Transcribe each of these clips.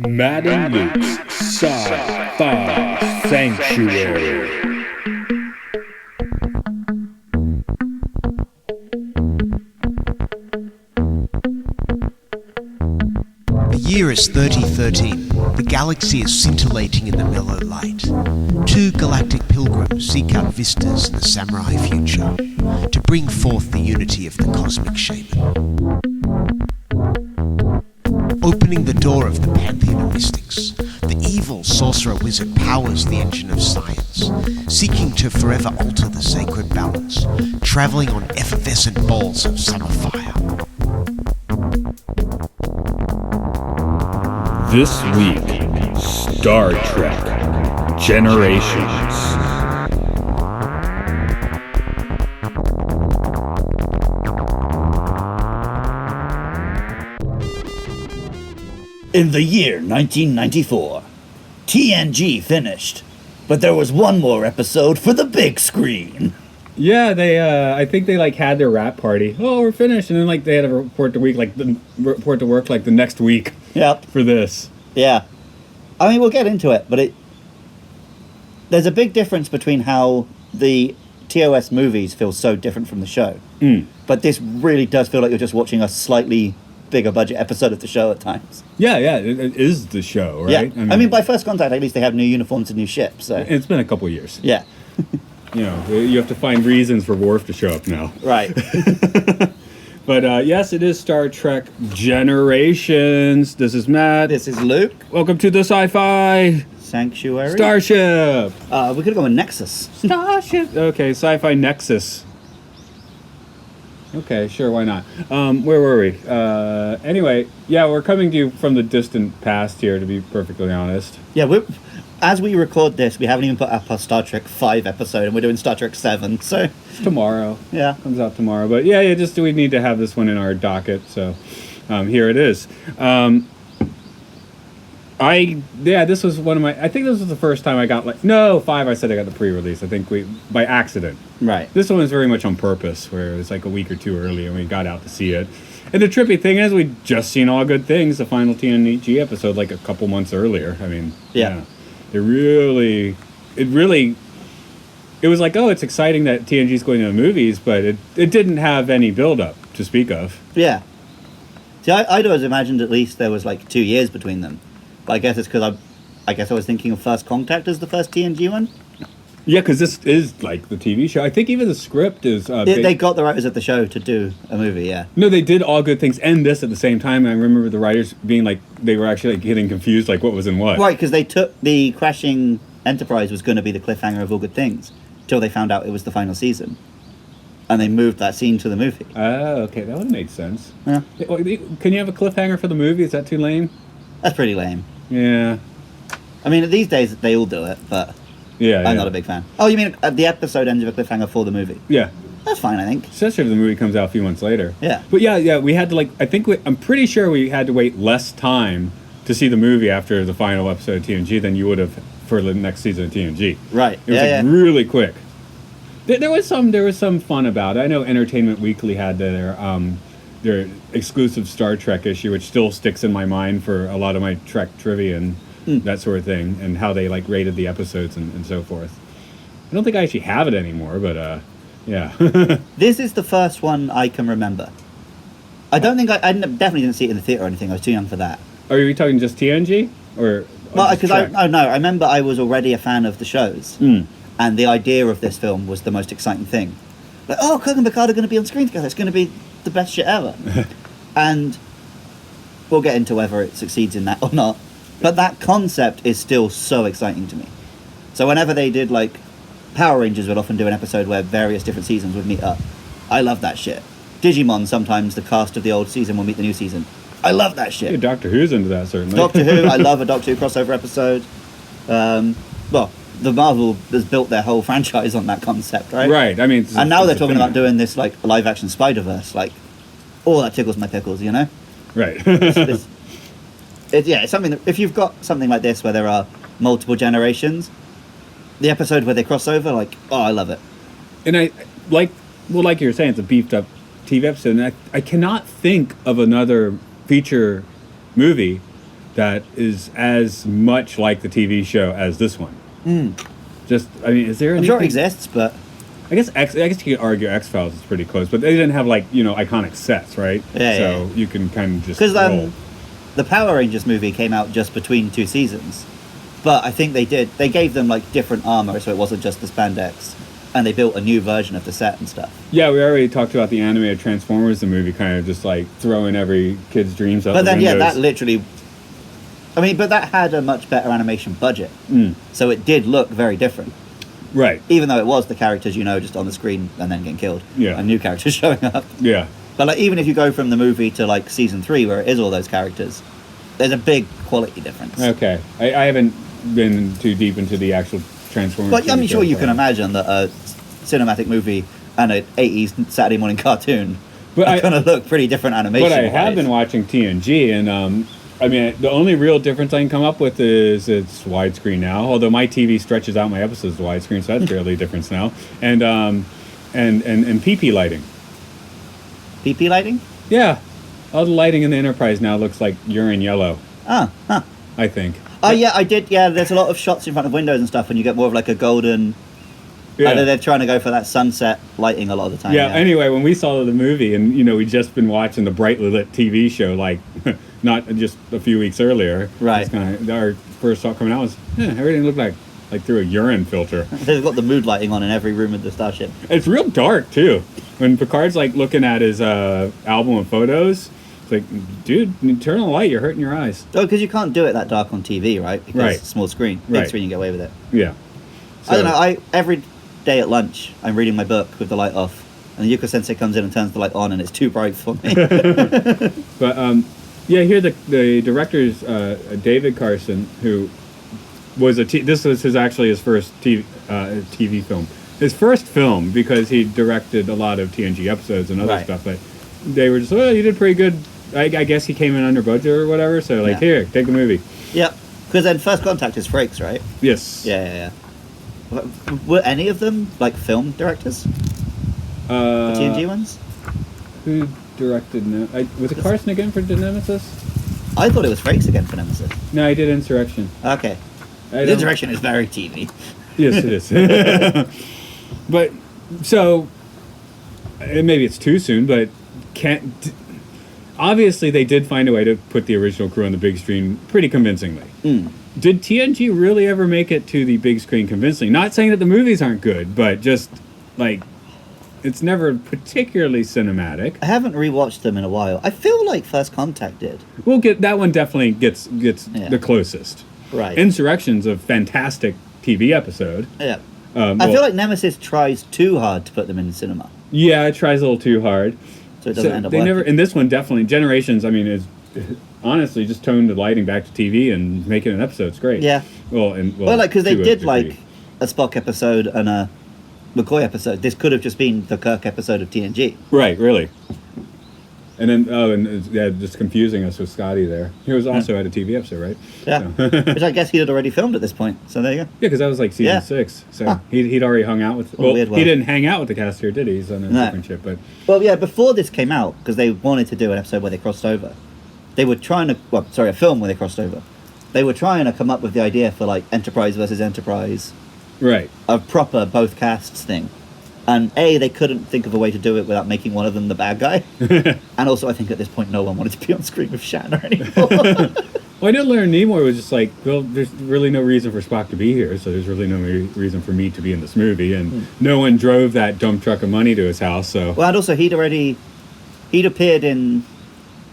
Matt and Luke's Sci-Fi Sanctuary. The year is 3013. The galaxy is scintillating in the mellow light. Two galactic pilgrims seek out vistas in the samurai future to bring forth the unity of the cosmic shaman. Opening the door of the pantheon of mystics, the evil sorcerer wizard powers the engine of science, seeking to forever alter the sacred balance, traveling on effervescent balls of summer fire. This week, Star Trek Generations. In the year 1994, TNG finished, but there was one more episode for the big screen. Yeah, they. I think they had their wrap party. Oh, we're finished, and then they had a report to work the next week. Yep. For this. Yeah. I mean, we'll get into it, but there's a big difference between how the TOS movies feel so different from the show. But this really does feel like you're just watching a slightly bigger budget episode of the show at times. Yeah, it is the show, right? Yeah. I mean, by first contact, at least they have new uniforms and new ships. So it's been a couple of years. Yeah. You have to find reasons for Worf to show up now. Right. But yes, it is Star Trek Generations. This is Matt. This is Luke. Welcome to the Sci-Fi Sanctuary. Starship. We could go with Nexus. Starship. Okay, Sci-Fi Nexus. Okay, sure, why not? Where were we? Anyway, yeah, we're coming to you from the distant past here, to be perfectly honest. Yeah, as we record this, we haven't even put up our Star Trek 5 episode, and we're doing Star Trek 7, so... It's tomorrow. Yeah. Comes out tomorrow. But yeah, we need to have this one in our docket, so here it is. This was one of my... I think this was the first time I got, 5 I said I got the pre-release. I think by accident. Right. This one was very much on purpose, where it was a week or two early, and we got out to see it. And the trippy thing is, we'd just seen All Good Things, the final TNG episode, a couple months earlier. I mean, yeah. It was it's exciting that TNG's going to the movies, but it didn't have any build-up to speak of. Yeah. See, I'd always imagined at least there was 2 years between them. But I guess it's because I was thinking of First Contact as the first TNG one. Yeah, because this is the TV show. I think even the script is... They got the writers of the show to do a movie, yeah. No, they did All Good Things and this at the same time. And I remember the writers being they were actually getting confused, what was in what. Right, because they took the crashing Enterprise was going to be the cliffhanger of All Good Things, till they found out it was the final season. And they moved that scene to the movie. Oh, okay, that would make sense. Yeah. Can you have a cliffhanger for the movie? Is that too lame? That's pretty lame. Yeah. I mean, these days they all do it, but... Yeah, I'm not a big fan. Oh, you mean the episode ends with a cliffhanger for the movie? Yeah. That's fine, I think. Especially if the movie comes out a few months later. Yeah. But yeah, we had to I'm pretty sure we had to wait less time to see the movie after the final episode of TNG than you would have for the next season of TNG. Right. It was really quick. There was some fun about it. I know Entertainment Weekly had their exclusive Star Trek issue, which still sticks in my mind for a lot of my Trek trivia and that sort of thing, and how they rated the episodes and so forth. I don't think I actually have it anymore, but yeah. This is the first one I can remember. I don't think I definitely didn't see it in the theater or anything. I was too young for that. Are you talking just TNG or? Well, because I remember I was already a fan of the shows, and the idea of this film was the most exciting thing. Kirk and Picard are going to be on screen together. It's going to be the best shit ever. And we'll get into whether it succeeds in that or not. But that concept is still so exciting to me. So whenever they did, Power Rangers would often do an episode where various different seasons would meet up. I love that shit. Digimon, sometimes the cast of the old season will meet the new season. I love that shit. Yeah, Doctor Who's into that, certainly. Doctor Who, I love a Doctor Who crossover episode. The Marvel has built their whole franchise on that concept, right? Right, I mean... And now they're talking about doing this, live-action Spider-Verse, that tickles my pickles, you know? Right. It's something that, if you've got something like this where there are multiple generations, the episode where they cross over, I love it. And like you were saying, it's a beefed up TV episode, and I cannot think of another feature movie that is as much like the TV show as this one. Just, I mean, is there I'm anything? sure it exists, but I guess you could argue X-Files is pretty close, but they didn't have, like, you know, iconic sets, right? Yeah, so yeah. you can kind of just because roll. the Power Rangers movie came out just between 2 seasons, but I think they gave them like different armor, so it wasn't just the spandex, and they built a new version of the set and stuff. Yeah, we already talked about the animated Transformers, the movie, kind of just like throwing every kid's dreams out But the then, windows. yeah, that literally. I mean, but that had a much better animation budget, so it did look very different. Right. Even though it was the characters, you know, just on the screen and then getting killed. Yeah. And new characters showing up. Yeah. But like, even if you go from the movie to like season 3, where it is all those characters, there's a big quality difference. Okay. I haven't been too deep into the actual Transformers. But I'm TV sure show, you can imagine that a cinematic movie and an 80s Saturday morning cartoon are going to look pretty different animation. But I have been watching TNG, and I mean, the only real difference I can come up with is it's widescreen now. Although my TV stretches out my episodes to widescreen, so that's barely a difference now. And PP lighting. PP lighting? Yeah, all the lighting in the Enterprise now looks like urine yellow. Ah, huh. I think. Oh yeah, I did. Yeah, there's a lot of shots in front of windows and stuff, and you get more of like a golden. Yeah. They're trying to go for that sunset lighting a lot of the time. Yeah. Anyway, when we saw the movie, and you know, we'd just been watching the brightly lit TV show, like not just a few weeks earlier. Right. It's kinda, our first thought coming out was, everything looked like through a urine filter. They've got the mood lighting on in every room of the starship. It's real dark too. When Picard's like looking at his album of photos, it's like, dude, turn on the light. You're hurting your eyes. Oh, because you can't do it that dark on TV, right? Because Right. it's small screen. Big Right. screen, you get away with it. Yeah. I don't know. Every day at lunch, I'm reading my book with the light off, and the Yuka Sensei comes in and turns the light on, and it's too bright for me. But yeah, here the director's David Carson, who was this was his first TV film. His first film, because he directed a lot of TNG episodes and other Right. stuff. But they were just, well, you did pretty good. I guess he came in under budget or whatever. So like, Yeah. here, take the movie. Yep. Because then First Contact is Frakes, right? Yes. Yeah. Were any of them like film directors? The TNG ones? Who directed? Was it Carson again for the Nemesis? I thought it was Frakes again for Nemesis. No, he did Insurrection. Okay. The Insurrection is very TV. Yes, it is. But so, and maybe it's too soon, but obviously they did find a way to put the original crew on the big screen pretty convincingly. Did TNG really ever make it to the big screen convincingly? Not saying that the movies aren't good, but just like it's never particularly cinematic. I haven't rewatched them in a while. I feel like First Contact did. We'll get that one. Definitely gets Yeah. the closest. Right. Insurrection's a fantastic TV episode. Yeah. I feel like Nemesis tries too hard to put them in the cinema, Yeah, it tries a little too hard. so it doesn't end up They working. never in this one definitely Generations. I mean, is honestly just tone the lighting back to TV and making an episode's great. Yeah. Well, like because they to a did degree. like a Spock episode and a McCoy episode. This could have just been the Kirk episode of TNG. Right, really. And then just confusing us with Scotty there. He was also at a TV episode, right? Yeah. So. Which I guess he had already filmed at this point. So there you go. Yeah, because that was like season Yeah. 6. So Huh. he'd already hung out with. Well, weird he world. didn't hang out with the cast here, did he? He's on a No. different ship, but Well, yeah, before this came out, because they wanted to do an episode where they crossed over, they were trying to, a film where they crossed over. They were trying to come up with the idea for, like, Enterprise versus Enterprise, right. a proper both casts thing. And they couldn't think of a way to do it without making one of them the bad guy. And also, I think at this point, no one wanted to be on screen with Shatner anymore. Well, I did learn Nimoy was just like, well, there's really no reason for Spock to be here, so there's really no reason for me to be in this movie, and no one drove that dump truck of money to his house, so... Well, and also, he'd appeared in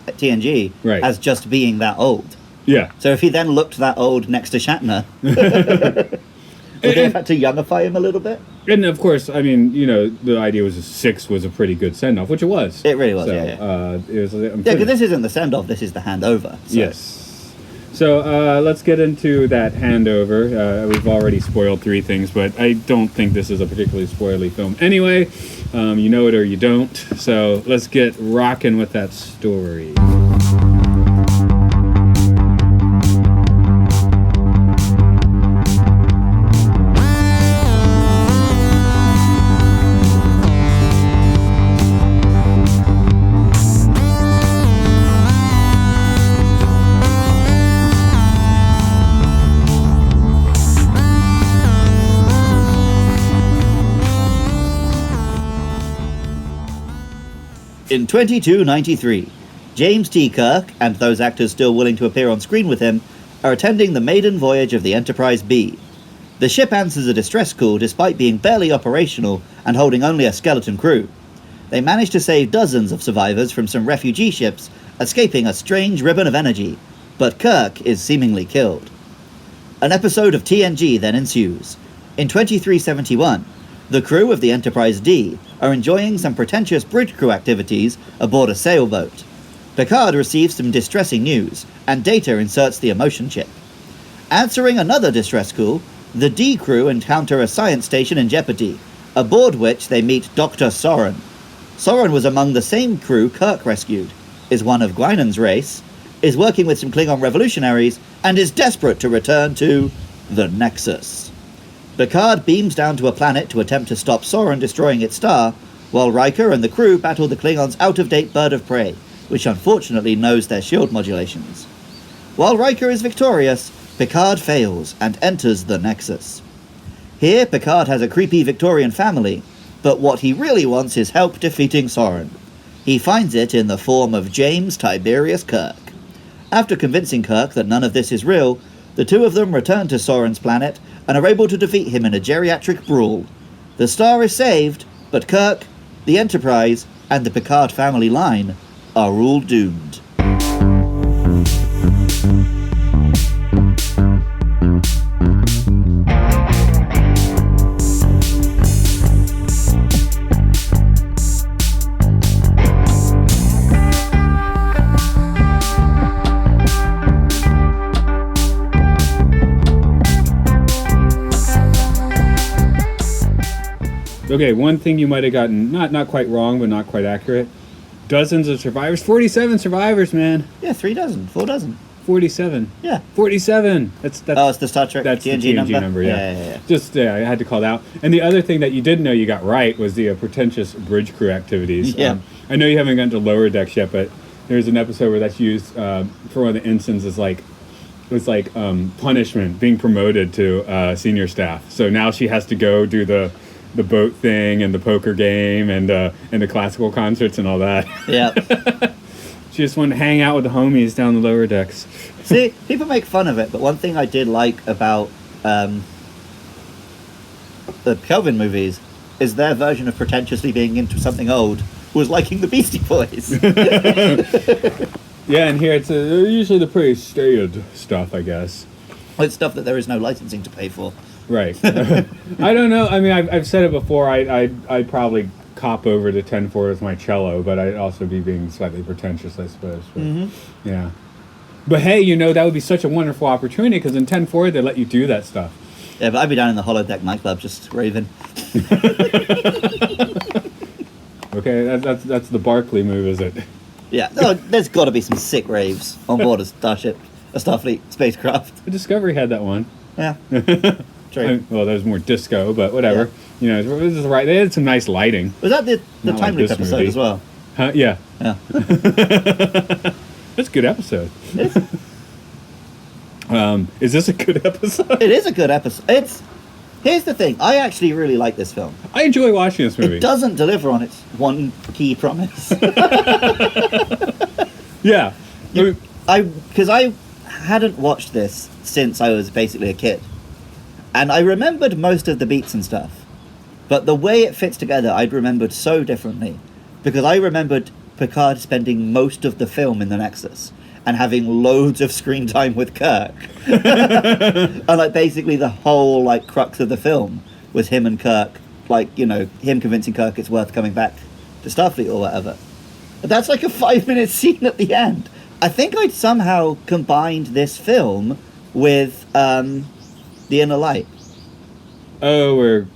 TNG Right. as just being that old. Yeah. So if he then looked that old next to Shatner, would they have had to youngify him a little bit? And of course, I mean, you know, the idea was 6 was a pretty good send-off, which it was. It really was, So, yeah. It was, Yeah, because this isn't the send-off, this is the handover. So. Yes. So let's get into that handover. We've already spoiled 3 things, but I don't think this is a particularly spoilery film anyway. You know it or you don't. So let's get rocking with that story. In 2293, James T. Kirk, and those actors still willing to appear on screen with him, are attending the maiden voyage of the Enterprise B. The ship answers a distress call despite being barely operational and holding only a skeleton crew. They manage to save dozens of survivors from some refugee ships, escaping a strange ribbon of energy, but Kirk is seemingly killed. An episode of TNG then ensues. In 2371, the crew of the Enterprise D are enjoying some pretentious bridge crew activities aboard a sailboat. Picard receives some distressing news, and Data inserts the emotion chip. Answering another distress call, the D crew encounter a science station in jeopardy, aboard which they meet Dr. Soren. Soren was among the same crew Kirk rescued, is one of Guinan's race, is working with some Klingon revolutionaries, and is desperate to return to the Nexus. Picard beams down to a planet to attempt to stop Soren destroying its star, while Riker and the crew battle the Klingons' out-of-date bird of prey, which unfortunately knows their shield modulations. While Riker is victorious, Picard fails and enters the Nexus. Here, Picard has a creepy Victorian family, but what he really wants is help defeating Soren. He finds it in the form of James Tiberius Kirk. After convincing Kirk that none of this is real, the two of them return to Soren's planet and are able to defeat him in a geriatric brawl. The star is saved, but Kirk, the Enterprise, and the Picard family line are all doomed. Okay, one thing you might have gotten not quite wrong, but not quite accurate. Dozens of survivors. 47 survivors, man. Yeah, 4 dozen. 47. Yeah. 47. That's Oh, it's the Star Trek that's TNG, the TNG number, yeah. Just, I had to call it out. And the other thing that you did know you got right was the pretentious bridge crew activities. Yeah. I know you haven't gotten to lower decks yet, but there's an episode where that's used for one of the ensigns as punishment, being promoted to senior staff. So now she has to go do the boat thing and the poker game and the classical concerts and all that. Yeah. She just wanted to hang out with the homies down the lower decks. See, people make fun of it, but one thing I did like about the Kelvin movies is their version of pretentiously being into something old was liking the Beastie Boys. Yeah, and here it's usually the pretty staid stuff, I guess. It's stuff that there is no licensing to pay for. Right. I don't know. I mean, I've said it before. I'd probably cop over to 10-4 with my cello, but I'd also be being slightly pretentious, I suppose. But, yeah. But hey, that would be such a wonderful opportunity because in 10-4 they let you do that stuff. Yeah, but I'd be down in the holodeck nightclub just raving. Okay, that's the Barclay move, is it? Yeah, no, there's got to be some sick raves on board a Starfleet spacecraft. The Discovery had that one. Yeah. True. Well, there's more disco, but whatever. Yeah. This is right. They had some nice lighting. Was that the Not time like loop this episode movie. as well? Huh? Yeah. Yeah. That's a good episode. Is this a good episode? It is a good episode. Here's the thing. I actually really like this film. I enjoy watching this movie. It doesn't deliver on its one key promise. Yeah. Because I hadn't watched this since I was basically a kid. And I remembered most of the beats and stuff. But the way it fits together, I'd remembered so differently. Because I remembered Picard spending most of the film in the Nexus and having loads of screen time with Kirk. And basically the whole crux of the film was him and Kirk, him convincing Kirk it's worth coming back to Starfleet or whatever. That's a 5-minute scene at the end. I think I'd somehow combined this film with The Inner Light. Oh, where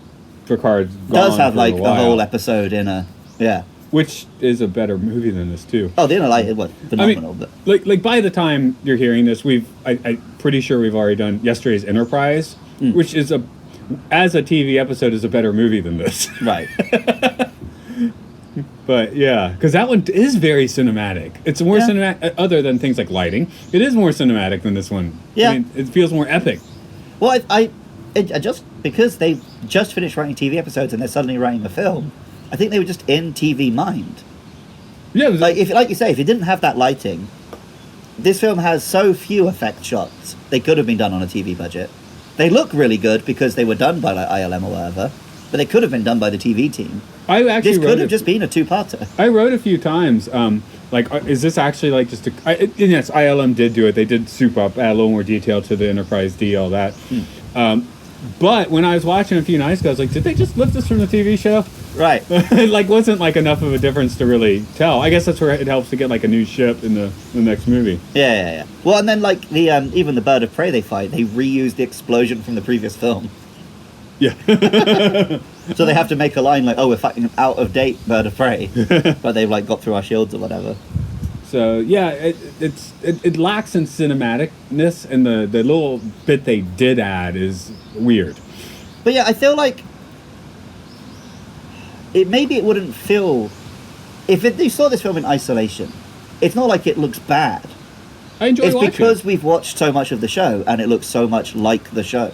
Picard's gone Does have for a the while. whole episode in a Which is a better movie than this too. Oh, The Inner Light was phenomenal. Like by the time you're hearing this, I'm pretty sure we've already done yesterday's Enterprise, which is as a TV episode is a better movie than this. Right. But yeah, because that one is very cinematic. It's more cinematic, other than things like lighting. It is more cinematic than this one. Yeah. I mean, it feels more epic. Well, I just because they just finished writing TV episodes and they're suddenly writing a film, I think they were just in TV mind. Yeah, it was- like you say, if you didn't have that lighting, this film has so few effect shots. They could have been done on a TV budget. They look really good because they were done by like ILM or whatever, but they could have been done by the TV team. I actually This could have just been a two-parter. I wrote a few times, is this actually like just yes, ILM did do it. They did soup up, add a little more detail to the Enterprise D, all that. But when I was watching a few nights ago, I was like, did they just lift this from the TV show? Right. It like wasn't like enough of a difference to really tell. I guess that's where it helps to get like a new ship in the next movie. Yeah. Well, and then like the even the bird of prey they fight, they reuse the explosion from the previous film. Yeah. So they have to make a line like, "Oh, we're fighting an out-of-date bird of prey," but they've like got through our shields or whatever. So yeah, it lacks in cinematicness, and the little bit they did add is weird. But yeah, I feel like it wouldn't feel if you saw this film in isolation. It's not like it looks bad. I enjoy It's watching. because we've watched so much of the show and it looks so much like the show.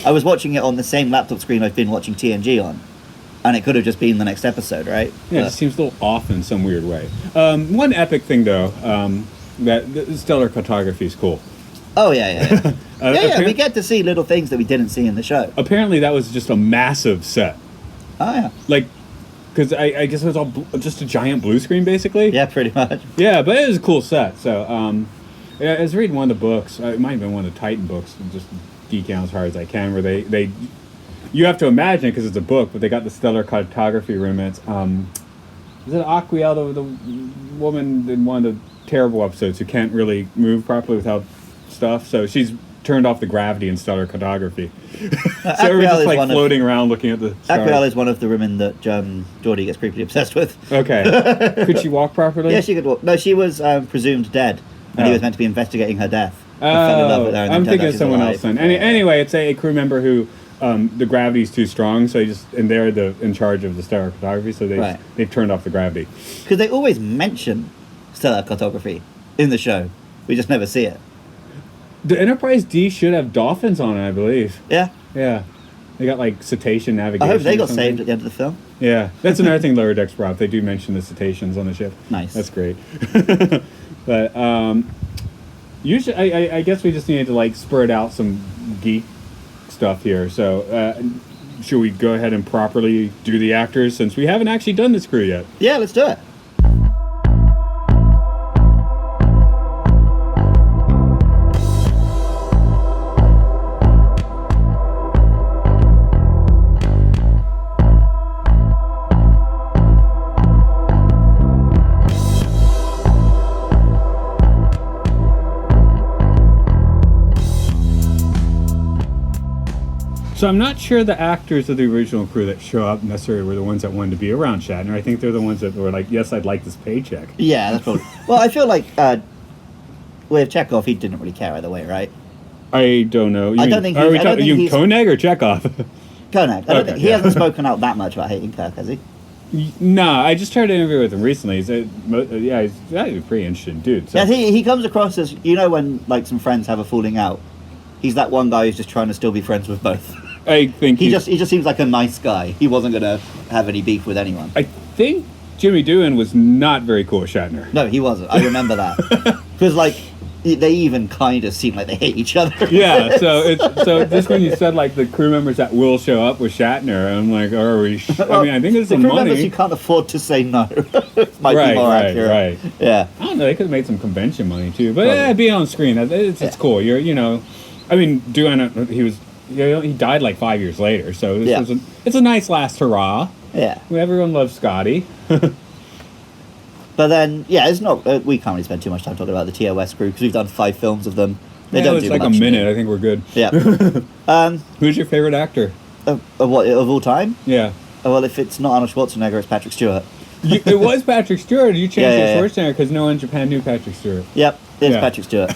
I was watching it on the same laptop screen I've been watching TNG on, and it could have just been the next episode, right? Yeah, it But- just seems a little off in some weird way. One epic thing though, that the stellar cartography is cool. Oh yeah. We Apparently- get to see little things that we didn't see in the show. Apparently, that was just a massive set. Oh yeah. Like, because I guess it was all just a giant blue screen, basically. Yeah, pretty much. Yeah, but it was a cool set. So, yeah, I was reading one of the books. It might have been one of the Titan books. Just geek out as hard as I can. Where they you have to imagine it because it's a book, but they got the stellar cartography room. And it's is it Aquiel, the woman in one of the terrible episodes who can't really move properly without stuff? So she's turned off the gravity in stellar cartography. So everyone's just like floating around looking at the stars. Aquiel is one of the women that Geordie gets creepily obsessed with. Okay. Could she walk properly? Yeah, she could walk. No, she was presumed dead, and he was meant to be investigating her death. And fell in love with her and then I'm turned thinking out of she's someone alive. else then. Anyway, it's a crew member who the gravity's too strong, so they're in charge of the stellar cartography, so they've turned off the gravity. Because they always mention stellar cartography in the show. We just never see it. The Enterprise D should have dolphins on it, I believe. Yeah. Yeah. They got like cetacean navigation. I hope they or got something. saved at the end of the film. Yeah, that's another thing Lower Decks brought up. They do mention the cetaceans on the ship. Nice. That's great. But usually, I guess we just needed to like spurt out some geek stuff here. So should we go ahead and properly do the actors since we haven't actually done this crew yet? Yeah, let's do it. So I'm not sure the actors of the original crew that show up necessarily were the ones that wanted to be around Shatner. I think they're the ones that were like, yes, I'd like this paycheck. Yeah, that's probably. Well, I feel like with Chekhov, he didn't really care either way, right? I don't know. I don't think Are we I don't talking think you he's- Koenig or Chekhov? Koenig. I don't Okay, think he yeah. hasn't spoken out that much about hating Kirk, has he? Nah, I just tried to interview with him recently. He's he's a pretty interesting dude. So. Yeah, he comes across as, you know, when like some friends have a falling out, he's that one guy who's just trying to still be friends with both. I think He just seems like a nice guy. He wasn't gonna have any beef with anyone. I think Jimmy Doohan was not very cool with Shatner. No, he wasn't. I remember that because like they even kind of seem like they hate each other. Yeah, so just when you said like the crew members that will show up with Shatner, I'm like, are we? I mean, I think it's the some crew members money. you can't afford to say no. Might be more accurate. Right. Yeah. I don't know. They could have made some convention money too, but yeah, being on screen, it's cool. I mean, Doohan, he died like 5 years later, so it's a nice last hurrah. Yeah. Everyone loves Scotty. But then, yeah, it's not. We can't really spend too much time talking about the TOS crew because we've done 5 films of them. They don't it's do like much. a minute. I think we're good. Yeah. Who's your favorite actor? Of all time? Yeah. Well, if it's not Arnold Schwarzenegger, it's Patrick Stewart. It was Patrick Stewart. You changed Yeah. it to Schwarzenegger because no one in Japan knew Patrick Stewart. Yep, it's Yeah. Patrick Stewart.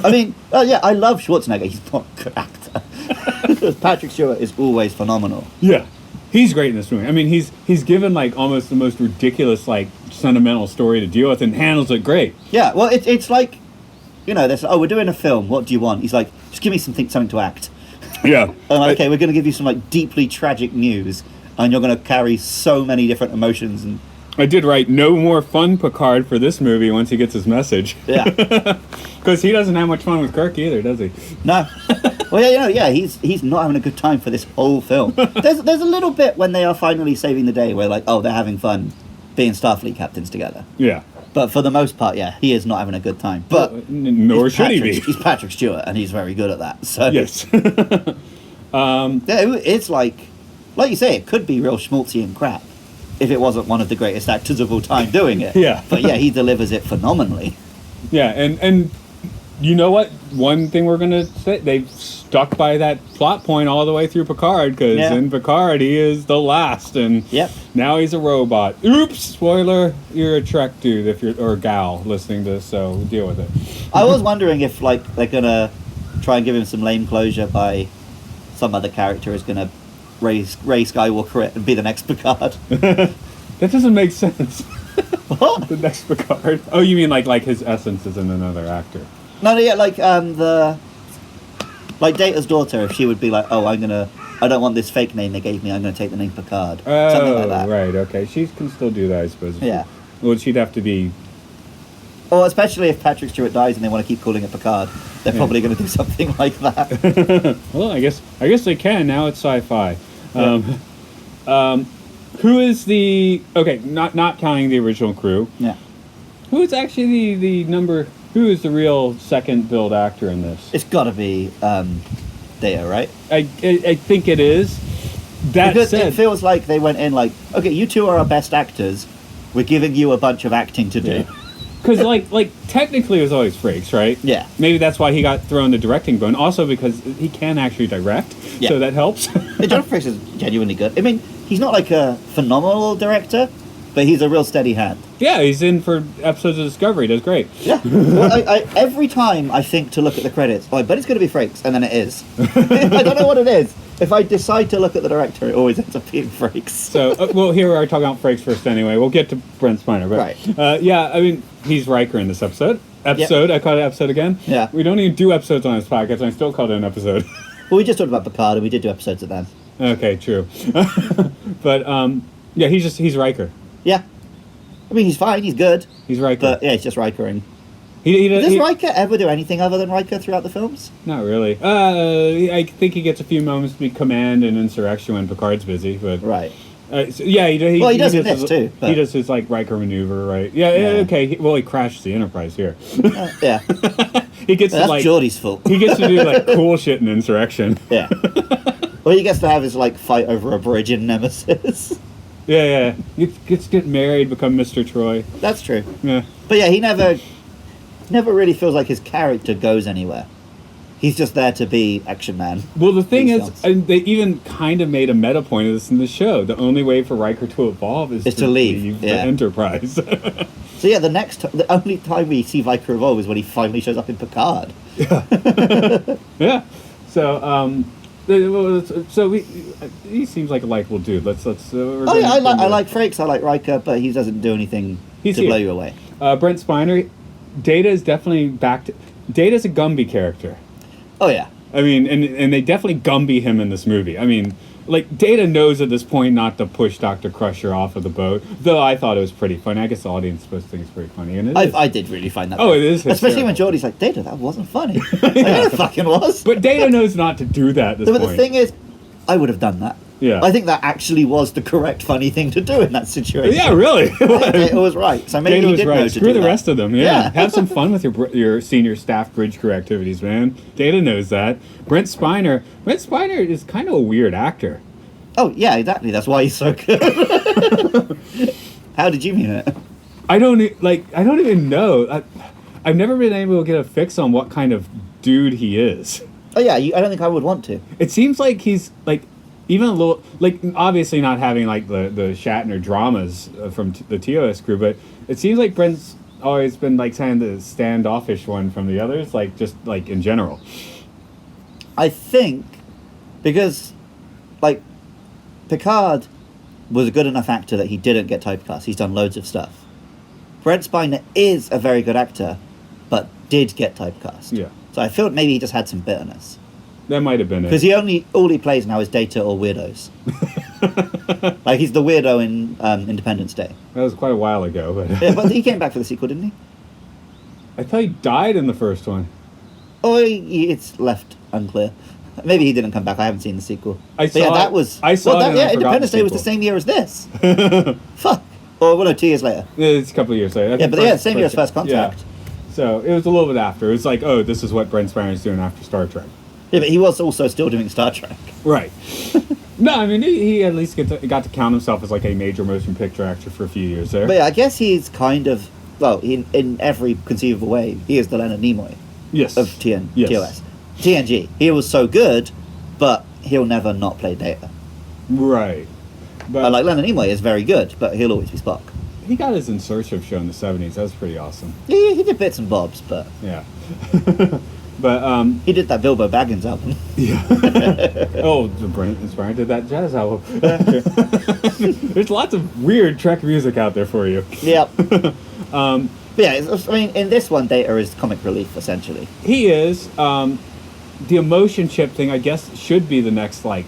I mean, I love Schwarzenegger. He's not a good actor. Patrick Stewart is always phenomenal. Yeah. He's great in this movie. I mean, he's given like almost the most ridiculous like sentimental story to deal with and handles it great. Yeah, well, it's like, there's we're doing a film. What do you want? He's like, just give me something to act. Yeah. Okay, we're going to give you some like deeply tragic news, and you're going to carry so many different emotions and I did write no more fun Picard for this movie once he gets his message. Yeah. Because he doesn't have much fun with Kirk either, does he? No. Well, he's not having a good time for this whole film. There's a little bit when they are finally saving the day where, like, oh, they're having fun being Starfleet captains together. Yeah. But for the most part, yeah, he is not having a good time. But nor should he be. He's Patrick Stewart, and he's very good at that. So Yes. it's like you say, it could be real schmaltzy and crap if it wasn't one of the greatest actors of all time doing it. Yeah. But yeah, he delivers it phenomenally. Yeah, and you know what? One thing we're going to say, they've stuck by that plot point all the way through Picard, because in Picard, he is the last, and now he's a robot. Oops! Spoiler, you're a Trek dude, if you're or gal listening to this, so deal with it. I was wondering if, like, they're going to try and give him some lame closure by some other character is going to Ray Skywalker it and be the next Picard. That doesn't make sense. What? The next Picard? Oh, you mean like his essence is in another actor? No, yeah, like Data's daughter, if she would be like, oh, I don't want this fake name they gave me, I'm gonna take the name Picard. Something like that. Right, okay. She can still do that, I suppose. Yeah. Well, she'd have to be... Or especially if Patrick Stewart dies and they want to keep calling it Picard, they're probably going to do something like that. Well, I guess they can. Now it's Sci-Fi. Who is the... Okay, not counting the original crew. Yeah. Who is actually the number... Who is the real second build actor in this? It's got to be Data, right? I think it is. That because said... it feels like they went in like, okay, you two are our best actors. We're giving you a bunch of acting to do. Because, like, technically it was always Frakes, right? Yeah. Maybe that's why he got thrown the directing bone. Also because he can actually direct, so that helps. John Frakes is genuinely good. I mean, he's not like a phenomenal director, but he's a real steady hand. Yeah, he's in for episodes of Discovery. Does great. Yeah. Well, I every time I think to look at the credits, I bet it's going to be Frakes, and then it is. I don't know what it is. If I decide to look at the director, it always ends up being Frakes. So, well, here we are talking about Frakes first anyway. We'll get to Brent Spiner. But, right. Yeah, I mean, he's Riker in this episode. I call it episode again. Yeah. We don't even do episodes on this podcast, and I still call it an episode. Well, we just talked about Picard, and we did do episodes of that. Okay, true. But, yeah, he's Riker. Yeah. I mean, he's fine, he's good. He's Riker. But, yeah, it's just Rikering. Does Riker ever do anything other than Riker throughout the films? Not really. I think he gets a few moments to be command and insurrection when Picard's busy, but... Right. So, yeah, he does this too. But... He does his, like, Riker maneuver, right? Yeah, okay. He crashes the Enterprise here. Yeah. He gets that's to, like... Geordie's fault. He gets to do, like, cool shit in insurrection. Yeah. Well, he gets to have his, like, fight over a bridge in Nemesis. Yeah. He gets to get married, become Mr. Troy. That's true. Yeah. But yeah, he never really feels like his character goes anywhere. He's just there to be action man. Well, the thing is, and they even kind of made a meta point of this in the show. The only way for Riker to evolve is to leave the Enterprise. So yeah, the only time we see Riker evolve is when he finally shows up in Picard. Yeah. Yeah. So, he seems like a likable dude. Let's. I like Frakes. I like Riker, but he doesn't do anything to blow you away. Brent Spiner, Data is definitely back to. Data's a Gumby character. Oh yeah. I mean, and they definitely Gumby him in this movie. I mean, like, Data knows at this point not to push Dr. Crusher off of the boat, though I thought it was pretty funny. I guess the audience is supposed to think it's pretty funny. And I did really find that funny. It is hysterical. Especially when Geordie's like, Data, that wasn't funny. Like, yeah, it fucking was. But Data knows not to do that at this point. But the thing is, I would have done that. Yeah. I think that actually was the correct funny thing to do in that situation. Yeah, really. It was right. So maybe he did know to Screw do the that. rest of them. Yeah. Have some fun with your senior staff bridge crew activities, man. Data knows that. Brent Spiner is kind of a weird actor. Oh, yeah, exactly. That's why he's so good. How did you mean it? I don't even know. I've never been able to get a fix on what kind of dude he is. Oh, yeah, I don't think I would want to. It seems like he's, like, even a little, like, obviously not having, like, the Shatner dramas from the TOS crew, but it seems like Brent's always been, like, kind of the standoffish one from the others, like, just, like, in general. I think because, like, Picard was a good enough actor that he didn't get typecast. He's done loads of stuff. Brent Spiner is a very good actor, but did get typecast. Yeah. So I feel maybe he just had some bitterness. That might have been it. Because all he plays now is Data or weirdos. Like, he's the weirdo in Independence Day. That was quite a while ago, but Yeah, but he came back for the sequel, didn't he? I thought he died in the first one. Oh, it's left unclear. Maybe he didn't come back. I haven't seen the sequel. I But yeah, saw that it. was... I saw it and I forgot Independence the Day was the sequel. same year as this. Fuck. Or, well, no, 2 years later. It's a couple of years later. I Yeah, think but yeah, same year as First Contact. Yeah. So it was a little bit after. It was like, oh, this is what Brent Spiner's doing after Star Trek. Yeah, but he was also still doing Star Trek. Right. No, I mean, he at least got to count himself as like a major motion picture actor for a few years there. But yeah, I guess he's kind of... Well, in every conceivable way, he is the Leonard Nimoy Yes. of Yes. TOS. TNG. He was so good, but he'll never not play Data. Right. But Like, Leonard Nimoy is very good, but he'll always be Spock. he got his insertive show in the 70s. That was pretty awesome. He did bits and bobs, but... Yeah. But, He did that Bilbo Baggins album. oh, Brent Spiner did that jazz album. There's lots of weird Trek music out there for you. Yep. But yeah, I mean, in this one, Data is comic relief, essentially. He is. The emotion chip thing, I guess, should be the next, like...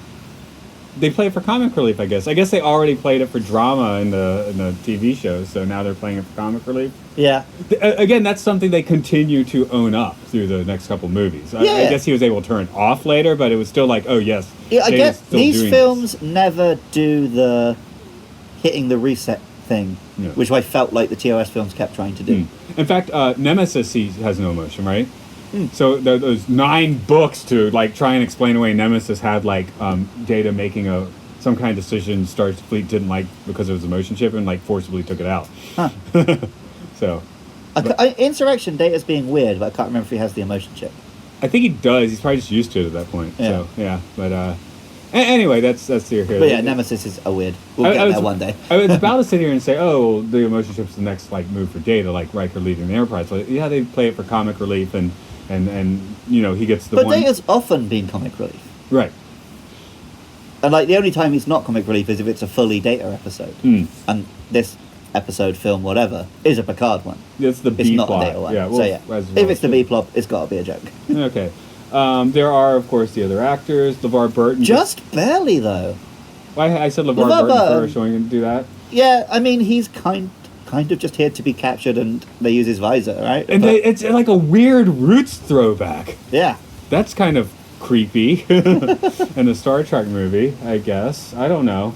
They play it for comic relief, I guess. I guess they already played it for drama in the TV shows, so now they're playing it for comic relief. Yeah. Again, that's something they continue to own up through the next couple movies. I Yeah. guess he was able to turn it off later, but it was still like, oh, yes. Yeah, I Data's guess still these doing films never do the hitting the reset thing, Yeah. which I felt like the TOS films kept trying to do. this. In fact, Nemesis has no emotion, right? So those 9 books to like try and explain away Nemesis had like Data making some kind of decision Star's fleet didn't like because it was a motion chip and like forcibly took it out. Huh. So Insurrection Data's being weird, but I can't remember if he has the emotion chip. I think he does. He's probably just used to it at that point. Yeah. So yeah, but anyway, that's here. But yeah, Nemesis is a weird. We'll get there one day. I was about to sit here and say, oh, the emotion chip's the next like move for Data, like Riker leading the Enterprise. But yeah, they play it for comic relief and you know he gets the But one Data's often been comic relief. right. And like the only time he's not comic relief is if it's a fully Data episode. And this episode, film, whatever, is a Picard one. It's the It's B not plot. a Data one. Yeah, So yeah, if it's the B plot, it's got to be a joke. Okay. There are, of course, the other actors. LeVar Burton. Just barely though. I said LeVar LeVar Burton Burton. first, so we can do that. Yeah, I mean he's kind of just here to be captured, and they use his visor, right? And But- it's like a weird Roots throwback. yeah. That's kind of creepy in a Star Trek movie, I guess. I don't know.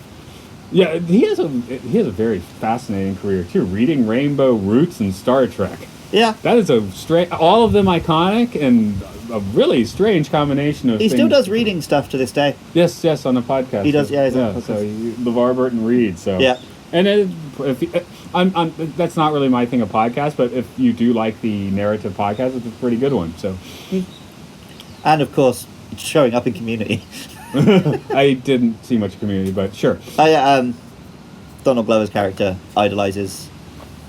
Yeah, he has a very fascinating career too. Reading Rainbow, Roots, and Star Trek. Yeah. That is a strange, all of them iconic and a really strange combination of. He still things. does reading stuff to this day. Yes, on the podcast. He does, yeah, he's on the So LeVar Burton reads. So Yeah. and I'm that's not really my thing of podcast, but if you do like the narrative podcast, it's a pretty good one. So And of course, showing up in Community. I didn't see much Community, but sure. Donald Glover's character idolizes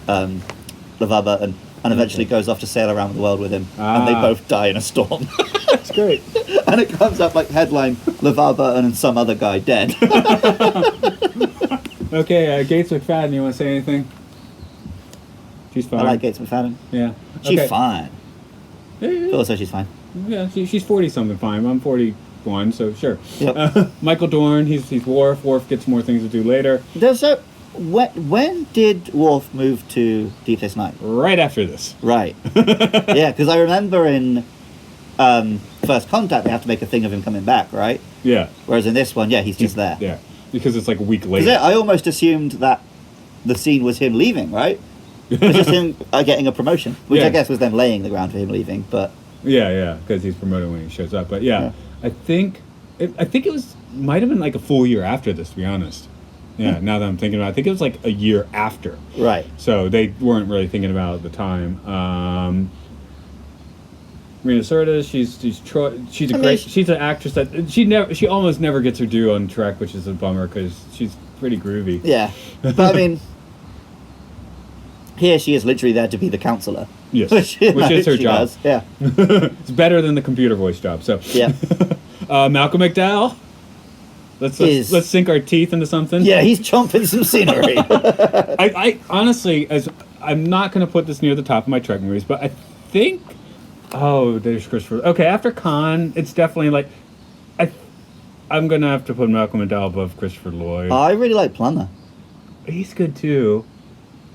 LeVar Burton and eventually goes off to sail around the world with him, and they Ah. both die in a storm. That's great. And it comes up like headline: LeVar Burton and some other guy dead. Okay, Gates McFadden, you want to say anything? She's fine. I like Gates McFadden. Yeah. She's Okay. fine. Yeah, Also, she's fine. she's 40-something fine. I'm 41, so sure. Yep. Michael Dorn, he's Worf. Worf gets more things to do later. So, when did Worf move to Deep Space Nine? Right after this. Right. Yeah, because I remember in First Contact they have to make a thing of him coming back, right? Yeah. Whereas in this one, yeah, he's just there. Yeah. Because it's like a week 'Cause later. I almost assumed that the scene was him leaving, right? It was just him getting a promotion, which Yeah. I guess was them laying the ground for him leaving. But Yeah, because he's promoted when he shows up. But yeah. I think it was might have been like a full year after this, to be honest. Yeah, now that I'm thinking about it, I think it was like a year after. right, So they weren't really thinking about it at the time. Marina Sirtis, she's an actress that she almost never gets her due on Trek, which is a bummer because she's pretty groovy. yeah. But I mean, here she is literally there to be the counselor. Yes, which is her she job. does, yeah, It's better than the computer voice job. So yeah, Malcolm McDowell. Let's sink our teeth into something. yeah. He's chomping some scenery. I honestly, I'm not going to put this near the top of my Trek movies, but I think, there's Christopher. Okay, after Khan, it's definitely like, I'm gonna have to put Malcolm McDowell above Christopher Lloyd. I really like Plummer. He's good too.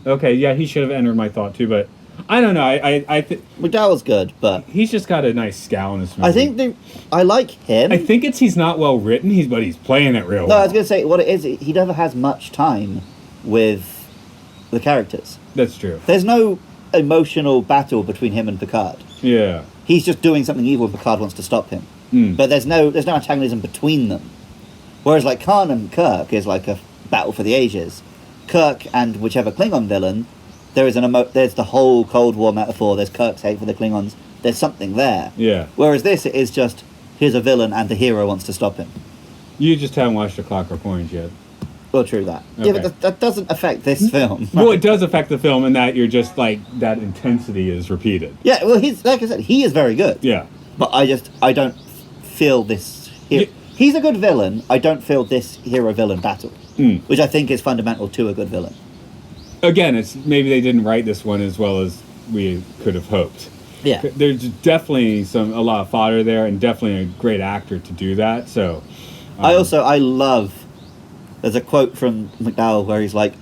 Okay, yeah, he should have entered my thought too, but I don't know. I think McDowell's good, but he's just got a nice scowl in this movie. I think I like him. I think he's not well written. But he's playing it real No, well. I was gonna say what it is. He never has much time with the characters. That's true. There's no emotional battle between him and Picard. Yeah. He's just doing something evil. Picard wants to stop him, but there's no antagonism between them. Whereas like Khan and Kirk is like a battle for the ages. Kirk and whichever Klingon villain, there is there's the whole Cold War metaphor. There's Kirk's hate for the Klingons. There's something there. Yeah. Whereas this, it is just here's a villain and the hero wants to stop him. You just haven't watched A Clockwork Orange yet. Well, true that. Yeah, Okay. but that doesn't affect this film. Well, it does affect the film in that you're just like that intensity is repeated. Yeah, well, he's like I said, he is very good. Yeah. But I don't feel this. Yeah. He's a good villain. I don't feel this hero-villain battle, which I think is fundamental to a good villain. Again, it's maybe they didn't write this one as well as we could have hoped. Yeah. There's definitely a lot of fodder there, and definitely a great actor to do that. So, I love. There's a quote from McDowell where he's like,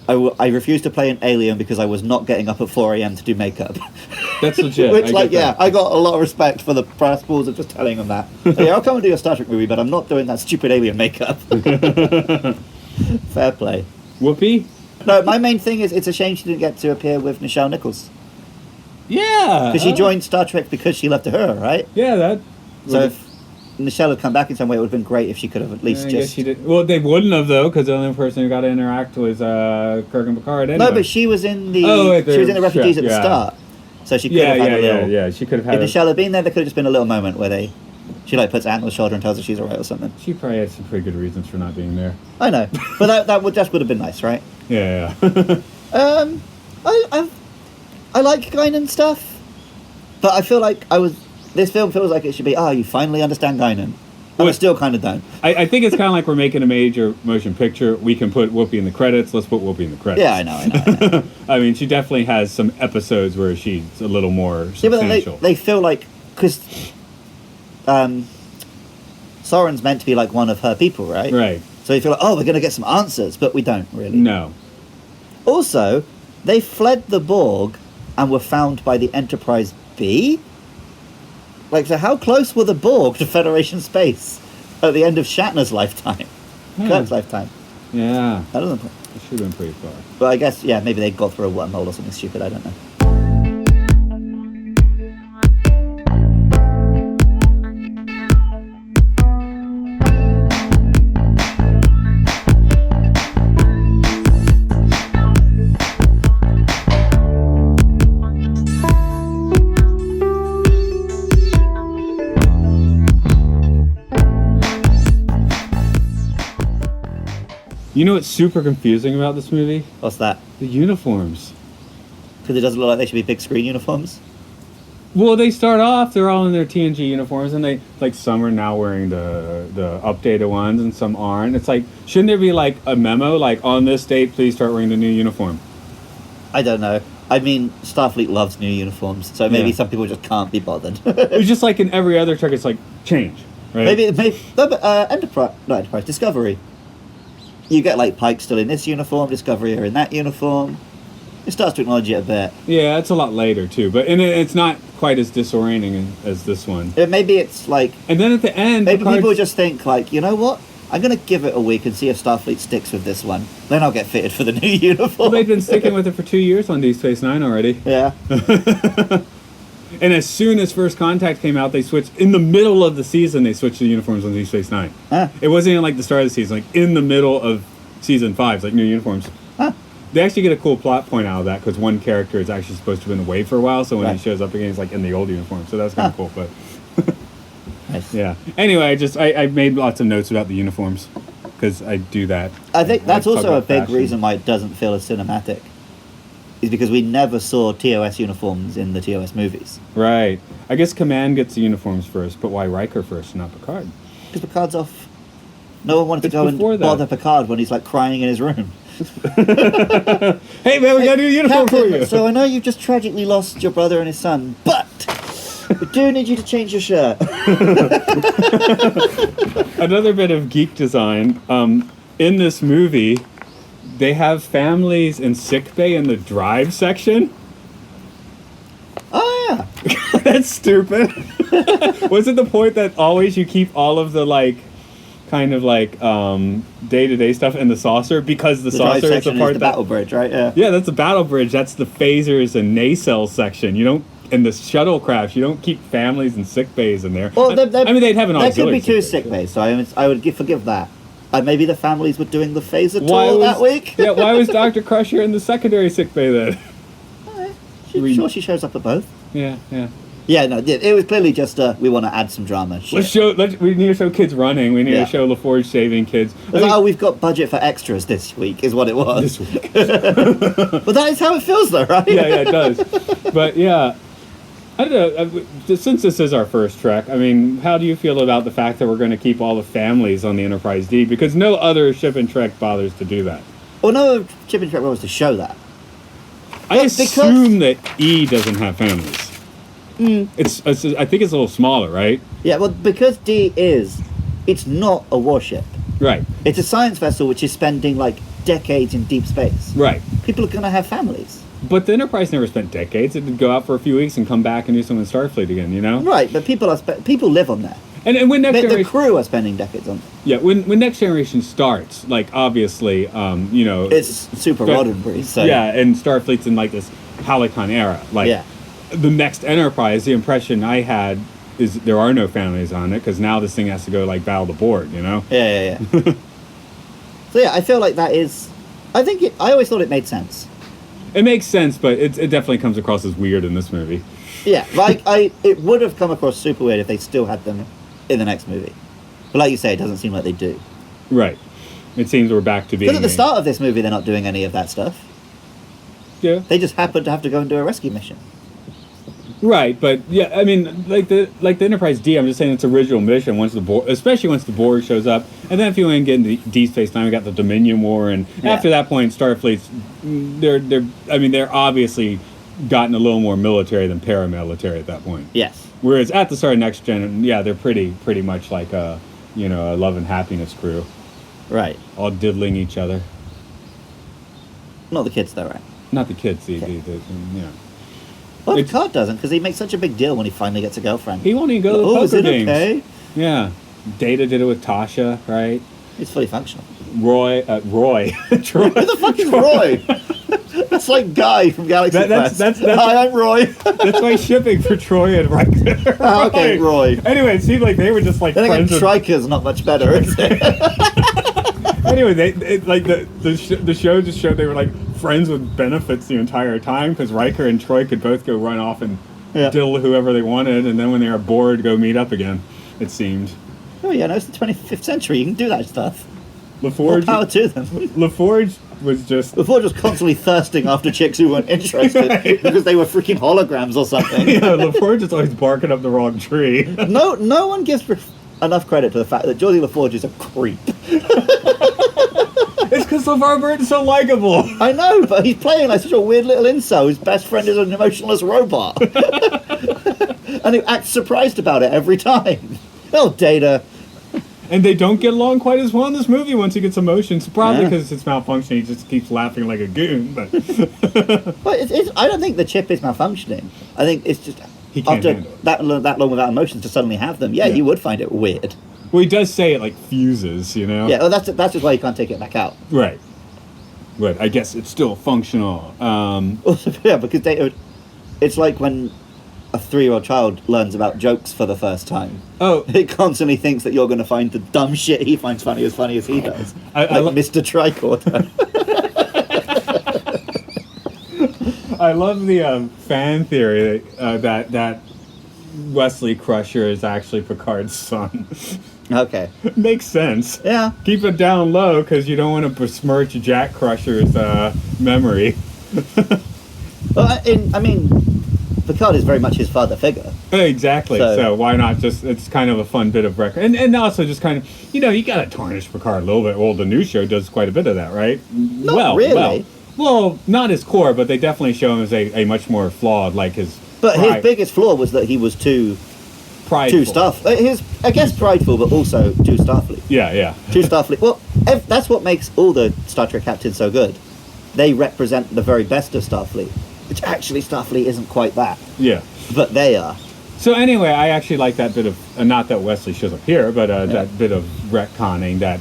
I refused to play an alien because I was not getting up at 4 a.m. to do makeup. that's legit. Which, I get that. I got a lot of respect for the brass balls of just telling him that. Yeah, I'll come and do a Star Trek movie, but I'm not doing that stupid alien makeup. Fair play. Whoopi? No, my main thing is it's a shame she didn't get to appear with Nichelle Nichols. Yeah. Because she joined Star Trek because she left her, right? Yeah, that. So if Nichelle had come back in some way, it would have been great if she could have at least I guess just... she did. Well, they wouldn't have though, because the only person who got to interact was Kirk and Picard. Anyway. No, but she was in the... Right, she was in the refugees at the yeah. start. So she could have had a little... Yeah. She could have had. If Nichelle had been there, there could have just been a little moment where she like puts her hand on the shoulder and tells her she's alright or something. She probably had some pretty good reasons for not being there. I know, but that would have been nice, right? Yeah. I like Guinan stuff, but I feel like this film feels like it should be, you finally understand Guinan. And I still kind of don't. I think it's kind of like we're making a major motion picture. We can put Whoopi in the credits. Let's put Whoopi in the credits. Yeah, I know. I mean, she definitely has some episodes where she's a little more substantial. Yeah, but they feel like, because Soren's meant to be like one of her people, right? Right. So you feel like, we're going to get some answers, but we don't really. No. Also, they fled the Borg and were found by the Enterprise B? Like, so how close were the Borg to Federation space at the end of Shatner's lifetime? Kirk's lifetime. Yeah. That doesn't... It should have been pretty far. But I guess, maybe they got through a wormhole or something stupid, I don't know. You know what's super confusing about this movie? What's that? The uniforms. Because it doesn't look like they should be big screen uniforms? Well, they start off, they're all in their TNG uniforms, and they, like, some are now wearing the updated ones, and some aren't. It's like, shouldn't there be, like, a memo, like, on this date, please start wearing the new uniform? I don't know. I mean, Starfleet loves new uniforms, so maybe some people just can't be bothered. It's just like in every other Trek, it's like, change, right? Maybe no, but Enterprise, Discovery. You get, like, Pike still in this uniform, Discovery are in that uniform. It starts to acknowledge it a bit. Yeah, it's a lot later, too, but it's not quite as disorienting as this one. Maybe it's, like... And then at the end... Maybe people just think, like, you know what? I'm going to give it a week and see if Starfleet sticks with this one. Then I'll get fitted for the new uniform. Well, they've been sticking with it for 2 years on Deep Space Nine already. Yeah. And as soon as First Contact came out, they switched... In the middle of the season, they switched the uniforms on Deep Space Nine. Huh. It wasn't even like the start of the season. Like, in the middle of Season 5, it's like new uniforms. Huh. They actually get a cool plot point out of that, because one character is actually supposed to have been away for a while, so when he shows up again, he's like in the old uniform. So that's kind of cool, but... Nice. Yeah. Anyway, I made lots of notes about the uniforms, because I do that. I think that's talk also a about big fashion. reason why it doesn't feel as cinematic. Is because we never saw TOS uniforms in the TOS movies. Right. I guess Command gets the uniforms first, but why Riker first, not Picard? Because Picard's off. No one wanted to It's go and before that. bother Picard when he's like crying in his room. Hey man, we got a new uniform for Captain, you! so I know you've just tragically lost your brother and his son, but we do need you to change your shirt. Another bit of geek design. In this movie, they have families in sickbay in the drive section. Oh, yeah. That's stupid. Was it the point that always you keep all of the, like, kind of like day-to-day stuff in the saucer because the saucer drive is the section part the that... battle bridge, right? Yeah. Yeah, that's the battle bridge. That's the phasers and nacelle section. You don't... In the shuttlecraft, you don't keep families and sick bays in there. Well, I mean, they'd have an there could auxiliary be two sick sick bays, so I would forgive that. Maybe the families were doing the phaser tour that week. Yeah, why was Dr. Crusher in the secondary sick bay then? Sure, she shows up at both. Yeah. Yeah, no, it was clearly just we want to add some drama. Shit. We need to show kids running. We need to show LaForge saving kids. We've got budget for extras this week, is what it was. This week. But that is how it feels, though, right? Yeah, it does. But yeah, I don't know. Since this is our first Trek, I mean, how do you feel about the fact that we're going to keep all the families on the Enterprise D? Because no other ship in Trek bothers to do that. Well, no ship in Trek was to show that. I assume that E doesn't have families. It's I think it's a little smaller, right? Yeah, well, because D it's not a warship. Right. It's a science vessel which is spending, like, decades in deep space. Right. People are going to have families. But the Enterprise never spent decades. It would go out for a few weeks and come back and do something in Starfleet again, you know? Right, but people live on there. And when Next Generation... The crew are spending decades on there. Yeah, when Next Generation starts, like, obviously, you know... It's super Roddenberry, so... Yeah, and Starfleet's in, like, this Halcyon era. Like, the next Enterprise, the impression I had is there are no families on it, because now this thing has to go, like, battle the board, you know? Yeah. So, yeah, I feel like that is... I always thought it made sense. It makes sense, but it definitely comes across as weird in this movie. Yeah, like, it would have come across super weird if they still had them in the next movie. But like you say, it doesn't seem like they do. Right. It seems we're back to being... Because at the start of this movie, they're not doing any of that stuff. Yeah. They just happen to have to go and do a rescue mission. Right, but yeah, I mean, like the Enterprise D, I'm just saying its original mission, especially once the Borg shows up, and then if you want to get into Deep Space Nine, we got the Dominion War, and after that point, Starfleet's they're obviously gotten a little more military than paramilitary at that point. Yes. Whereas at the start of Next Gen, yeah, they're pretty much like a love and happiness crew. Right. All diddling each other. Not the kids, though, right? Not the kids. Well, Picard doesn't, because he makes such a big deal when he finally gets a girlfriend. He won't even go to the poker is it games. Okay? Yeah. Data did it with Tasha, right? He's fully functional. Roy. Troy. Who the fuck is Roy? That's like Guy from Galaxy Quest. Hi, I'm Roy. That's my shipping for Troy and Riker. Oh, okay, Roy. Anyway, it seemed like they were just like then again, friends. Triker's not much better, is it? Anyway, the show just showed they were like friends with benefits the entire time because Riker and Troy could both go run off and diddle whoever they wanted, and then when they were bored, go meet up again. It seemed. Oh yeah, no, it's the 25th century. You can do that stuff. LaForge. More power to them. LaForge was constantly thirsting after chicks who weren't interested because they were freaking holograms or something. Yeah, LaForge is always barking up the wrong tree. No one gives enough credit to the fact that Geordi LaForge is a creep. It's because LeVar Burton's so likable. I know, but he's playing like such a weird little incel whose best friend is an emotionless robot. And he acts surprised about it every time. Oh, Data. And they don't get along quite as well in this movie once he gets emotions. Probably because it's malfunctioning. He just keeps laughing like a goon. But I don't think the chip is malfunctioning. I think it's just he can't after handle it. that long without emotions to suddenly have them. Yeah, he would find it weird. Well, he does say it like fuses, you know? Yeah, well, that's just why you can't take it back out. Right. But I guess it's still functional. Also, yeah, because it's like when a 3-year-old child learns about jokes for the first time. Oh. It constantly thinks that you're going to find the dumb shit he finds funny as he does. Like Mr. Tricorder. I love the fan theory that Wesley Crusher is actually Picard's son. Okay. Makes sense. Yeah. Keep it down low because you don't want to besmirch Jack Crusher's memory. Well, Picard is very much his father figure. Exactly. So why not just, it's kind of a fun bit of record. And also just kind of, you got to tarnish Picard a little bit. Well, the new show does quite a bit of that, right? Not really. Well, not his core, but they definitely show him as a much more flawed, like his But his biggest flaw was that he was too prideful. I guess prideful, but also too Starfleet. Yeah. Too Starfleet. Well, that's what makes all the Star Trek captains so good. They represent the very best of Starfleet, which actually Starfleet isn't quite that. Yeah. But they are. So anyway, I actually like that bit of, not that Wesley shows up here, but that bit of retconning that,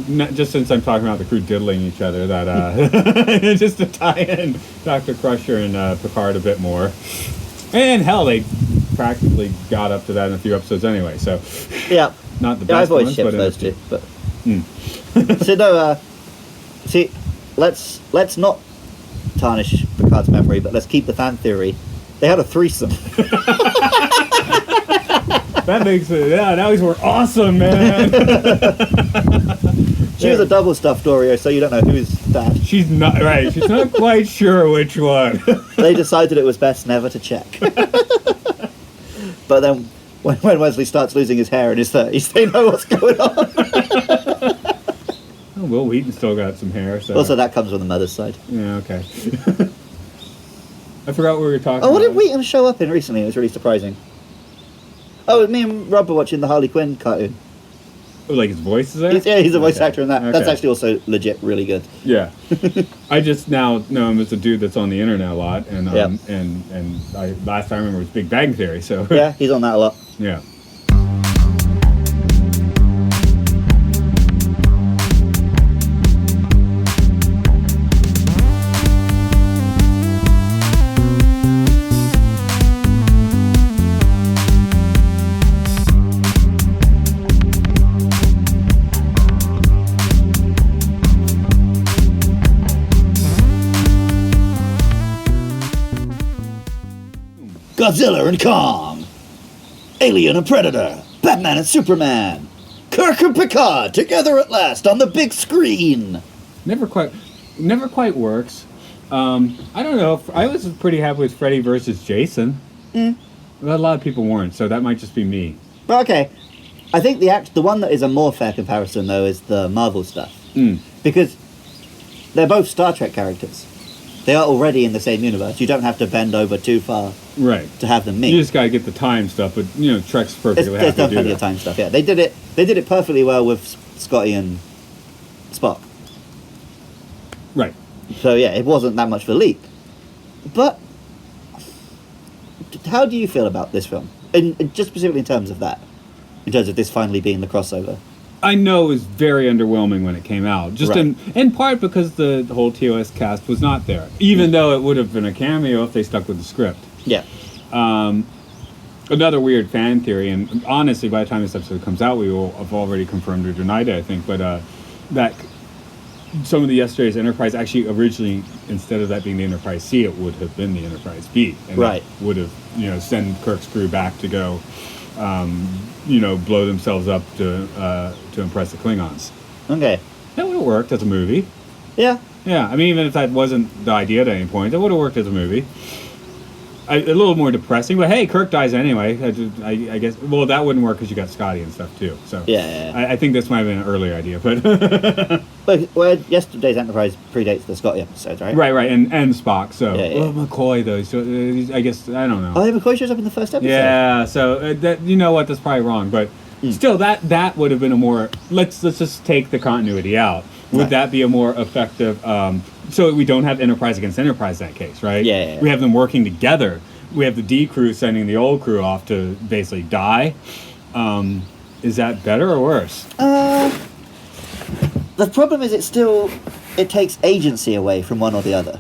not just since I'm talking about the crew diddling each other, that just to tie in Dr. Crusher and Picard a bit more. And hell, they practically got up to that in a few episodes anyway, so... Yeah. Not the best I've always ones, shipped but those two, but... So no, see, let's not tarnish Picard's memory, but let's keep the fan theory. They had a threesome. That makes it... Yeah, now he's more awesome, man! She was a double stuffed Oreo, so you don't know who's dad. She's not... Right, she's not quite sure which one. They decided it was best never to check. But then, when Wesley starts losing his hair in his 30s, they know what's going on. Oh, Will Wheaton still got some hair, so... Also, that comes from the mother's side. Yeah, okay. I forgot what we were talking about. Oh, what did Wheaton show up in recently? It was really surprising. Oh, me and Rob were watching the Harley Quinn cartoon. Oh, like his voice is there? He's a voice actor in that. Okay. That's actually also legit really good. Yeah. I just now know him as a dude that's on the internet a lot, and last time I remember was Big Bang Theory, so... Yeah, he's on that a lot. Yeah. Godzilla and Kong, Alien and Predator, Batman and Superman, Kirk and Picard together at last on the big screen. Never quite works. I don't know. I was pretty happy with Freddy versus Jason. Well, a lot of people weren't, so that might just be me. Well, okay. I think the one that is a more fair comparison, though, is the Marvel stuff. Because they're both Star Trek characters. They are already in the same universe. You don't have to bend over too far to have them meet. You just gotta get the time stuff, but Trek's perfectly happy There's to do plenty that. of time stuff. Yeah, they did it perfectly well with Scotty and Spock. Right. So yeah, it wasn't that much of a leap. But how do you feel about this film? And just specifically in terms of that, in terms of this finally being the crossover. I know it was very underwhelming when it came out, just in part because the whole TOS cast was not there, even though it would have been a cameo if they stuck with the script. Yeah. Another weird fan theory, and honestly, by the time this episode comes out, we will have already confirmed or denied it, I think, but that some of the yesterday's Enterprise actually originally, instead of that being the Enterprise C, it would have been the Enterprise B, and that would have send Kirk's crew back to go blow themselves up to impress the Klingons. Okay. That would have worked as a movie. Yeah. Yeah, I mean, even if that wasn't the idea at any point, it would have worked as a movie. A little more depressing, but hey, Kirk dies anyway. I guess. Well, that wouldn't work because you got Scotty and stuff too. So yeah. I think this might have been an earlier idea, but. But yesterday's Enterprise predates the Scotty episodes, right? Right, and Spock. So McCoy though. So I guess I don't know. Oh, McCoy shows up in the first episode. Yeah, so that that's probably wrong, but still, that would have been a more. Let's just take the continuity out. Would that be a more effective? So we don't have Enterprise against Enterprise in that case, right? Yeah. We have them working together. We have the D crew sending the old crew off to basically die. Is that better or worse? The problem is it takes agency away from one or the other.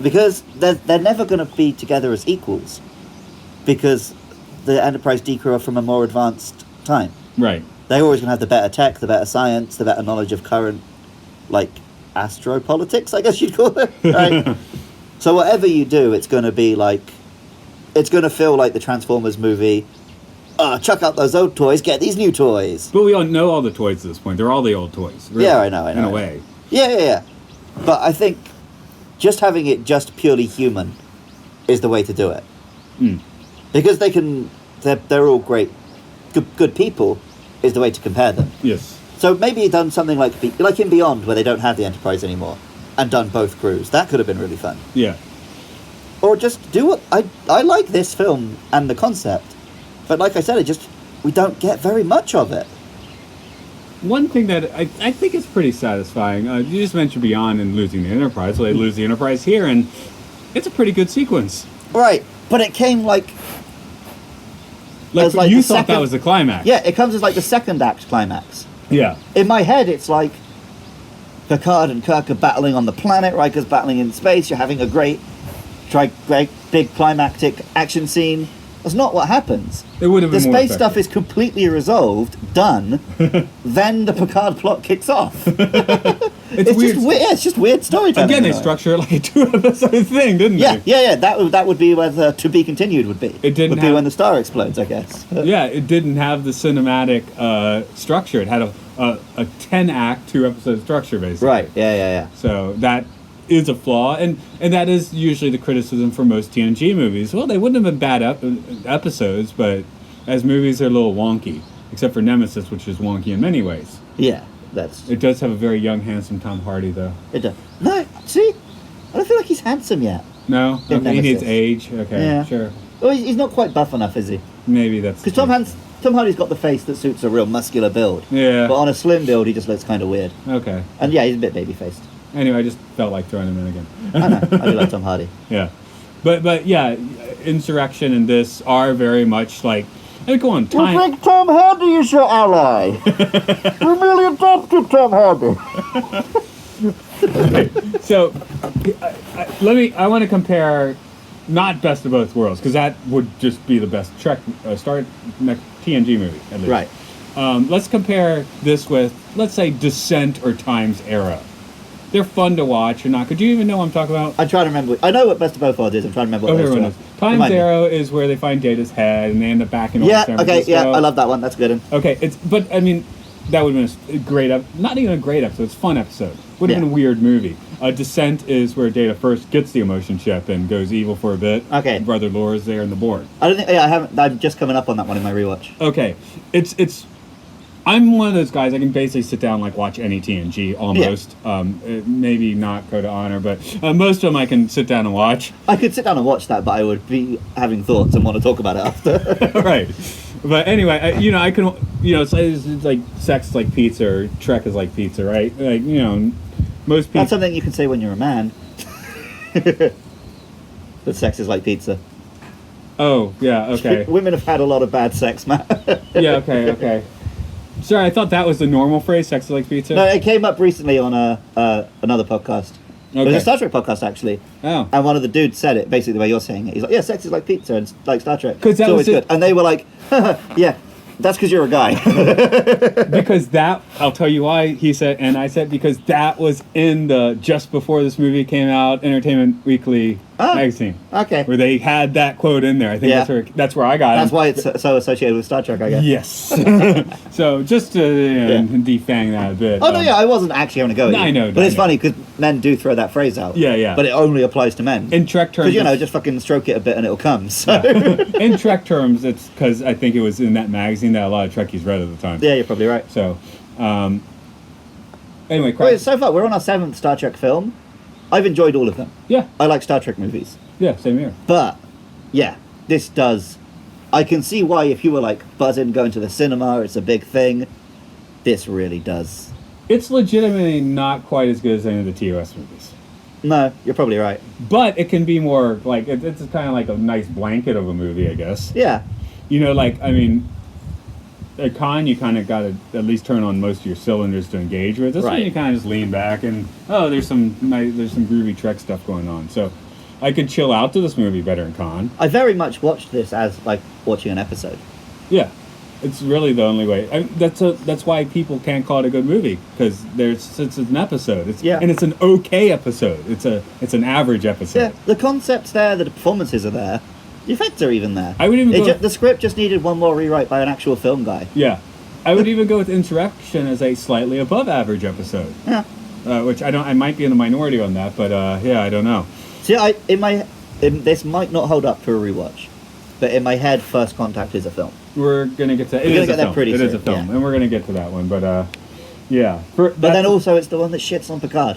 Because they're never going to be together as equals. Because the Enterprise D crew are from a more advanced time. Right. They're always going to have the better tech, the better science, the better knowledge of current, astropolitics, I guess you'd call it. Right? So whatever you do, it's going to be it's going to feel like the Transformers movie. Chuck out those old toys, get these new toys. But we all know all the toys at this point. They're all the old toys. Really, yeah, I know. In a way. Yeah. But I think just having it just purely human is the way to do it. Because they're all great, good people is the way to compare them. Yes. So maybe done something like in Beyond, where they don't have the Enterprise anymore, and done both crews. That could have been really fun. Yeah. Or just do what I like this film and the concept, but like I said, we don't get very much of it. One thing that I think is pretty satisfying, you just mentioned Beyond and losing the Enterprise. Well, they lose the Enterprise here, and it's a pretty good sequence. Right, but it came like you thought second, that was the climax. Yeah, it comes as like the second act climax. Yeah. In my head, it's like Picard and Kirk are battling on the planet, Riker's battling in space, you're having a great big climactic action scene. That's not what happens. It would have been the more space effective. stuff is completely resolved, done. Then the Picard plot kicks off. It's weird. just weird. Yeah, it's just weird storytelling. Again, they structure it like a 2-episode thing, didn't they? Yeah. That would be where the to be continued would be. It didn't would be have- when the star explodes, I guess. Yeah, it didn't have the cinematic structure. It had a 10-act, 2-episode structure, basically. Right. Yeah. So that is a flaw, and that is usually the criticism for most TNG movies. Well, they wouldn't have been bad episodes, but as movies, they're a little wonky, except for Nemesis, which is wonky in many ways. Yeah, that's. It does have a very young, handsome Tom Hardy, though. It does. No, see, I don't feel like he's handsome yet. No? In Okay, he needs Nemesis. age. Okay, Yeah. sure. Well, he's not quite buff enough, is he? Maybe that's... Because Tom Hardy's got the face that suits a real muscular build. Yeah. But on a slim build, he just looks kind of weird. Okay. And yeah, he's a bit baby-faced. Anyway, I just felt like throwing him in again. I know. I do like Tom Hardy. Yeah, but yeah, Insurrection and this are very much like. I mean, go on, time. You think Tom Hardy is your ally? You merely adopted Tom Hardy. Okay, so I want to compare, not Best of Both Worlds, because that would just be the best TNG movie at least. Right. Let's compare this with, let's say, Descent or Time's Era. They're fun to watch or not. Could you even know what I'm talking about? I'm trying to remember. I know what Best of Both Worlds is. I'm trying to remember what those Everyone two knows. are. Time's Remind me. Arrow is where they find Data's head and they end up back in Yeah, San okay, Francisco. yeah, I love that one. That's a good one. Okay, but I mean, that would have been a great, not even a great episode, it's a fun episode. Would have Yeah. been a weird movie. Descent is where Data first gets the emotion chip and goes evil for a bit. Okay. Brother Lore is there in the board. I don't think. Yeah, I haven't. I'm just coming up on that one in my rewatch. Okay, it's. I'm one of those guys. I can basically sit down and like watch any TNG almost. Maybe not Code of Honor, but most of them I can sit down and watch. I could sit down and watch that, but I would be having thoughts and want to talk about it after. Right. But anyway, I can. It's like sex is like pizza or Trek is like pizza, right? Like most people. That's something you can say when you're a man. That sex is like pizza. Oh yeah. Okay. Women have had a lot of bad sex, man. Yeah. Okay. Sorry, I thought that was the normal phrase. Sex is like pizza. No, it came up recently on another podcast. It was Okay. a Star Trek podcast, actually. Oh. And one of the dudes said it basically the way you're saying it. He's like, yeah, sex is like pizza and like Star Trek. 'Cause that it's always was it. good. And they were like, yeah, that's because you're a guy. Because I'll tell you why he said, and I said because that was in the just before this movie came out, Entertainment Weekly magazine, Okay. where they had that quote in there. I think Yeah. that's where I got That's it. why it's so associated with Star Trek, I guess. Yes. So just to defang that a bit. Oh, no, yeah, I wasn't actually having to go at No, you. I know, But I it's know. funny because men do throw that phrase out. Yeah. But it only applies to men. In Trek terms, Because, just fucking stroke it a bit and it'll come. So. in Trek terms, it's because I think it was in that magazine that a lot of Trekkies read at the time. Yeah, you're probably right. So, anyway, Wait, so far, we're on our 7th Star Trek film. I've enjoyed all of them. yeah, I like Star Trek movies. same here. But, yeah, this does. I can see why if you were like buzzing, going to the cinema, it's a big thing. This really does. It's legitimately not quite as good as any of the TOS movies. No, you're probably right. But it can be more like it's kind of like a nice blanket of a movie, I guess. Yeah. At con you kind of got to at least turn on most of your cylinders to engage with. This one Right. you kind of just lean back and there's some groovy Trek stuff going on. So I could chill out to this movie better in con. I very much watched this as like watching an episode. Yeah, it's really the only way. That's why people can't call it a good movie because it's an episode. And it's an okay episode. It's an average episode. Yeah, the concept's there, the performances are there, the effects are even there. I would even go. The script just needed one more rewrite by an actual film guy. Yeah, I would even go with Insurrection as a slightly above average episode. Yeah. Which I might be in the minority on that, but I don't know. See, this might not hold up for a rewatch, but in my head, First Contact is a film. We're gonna get to that. We're gonna get there pretty It is a soon, film, yeah. and we're gonna get to that one. But yeah. But then also, it's the one that shits on Picard.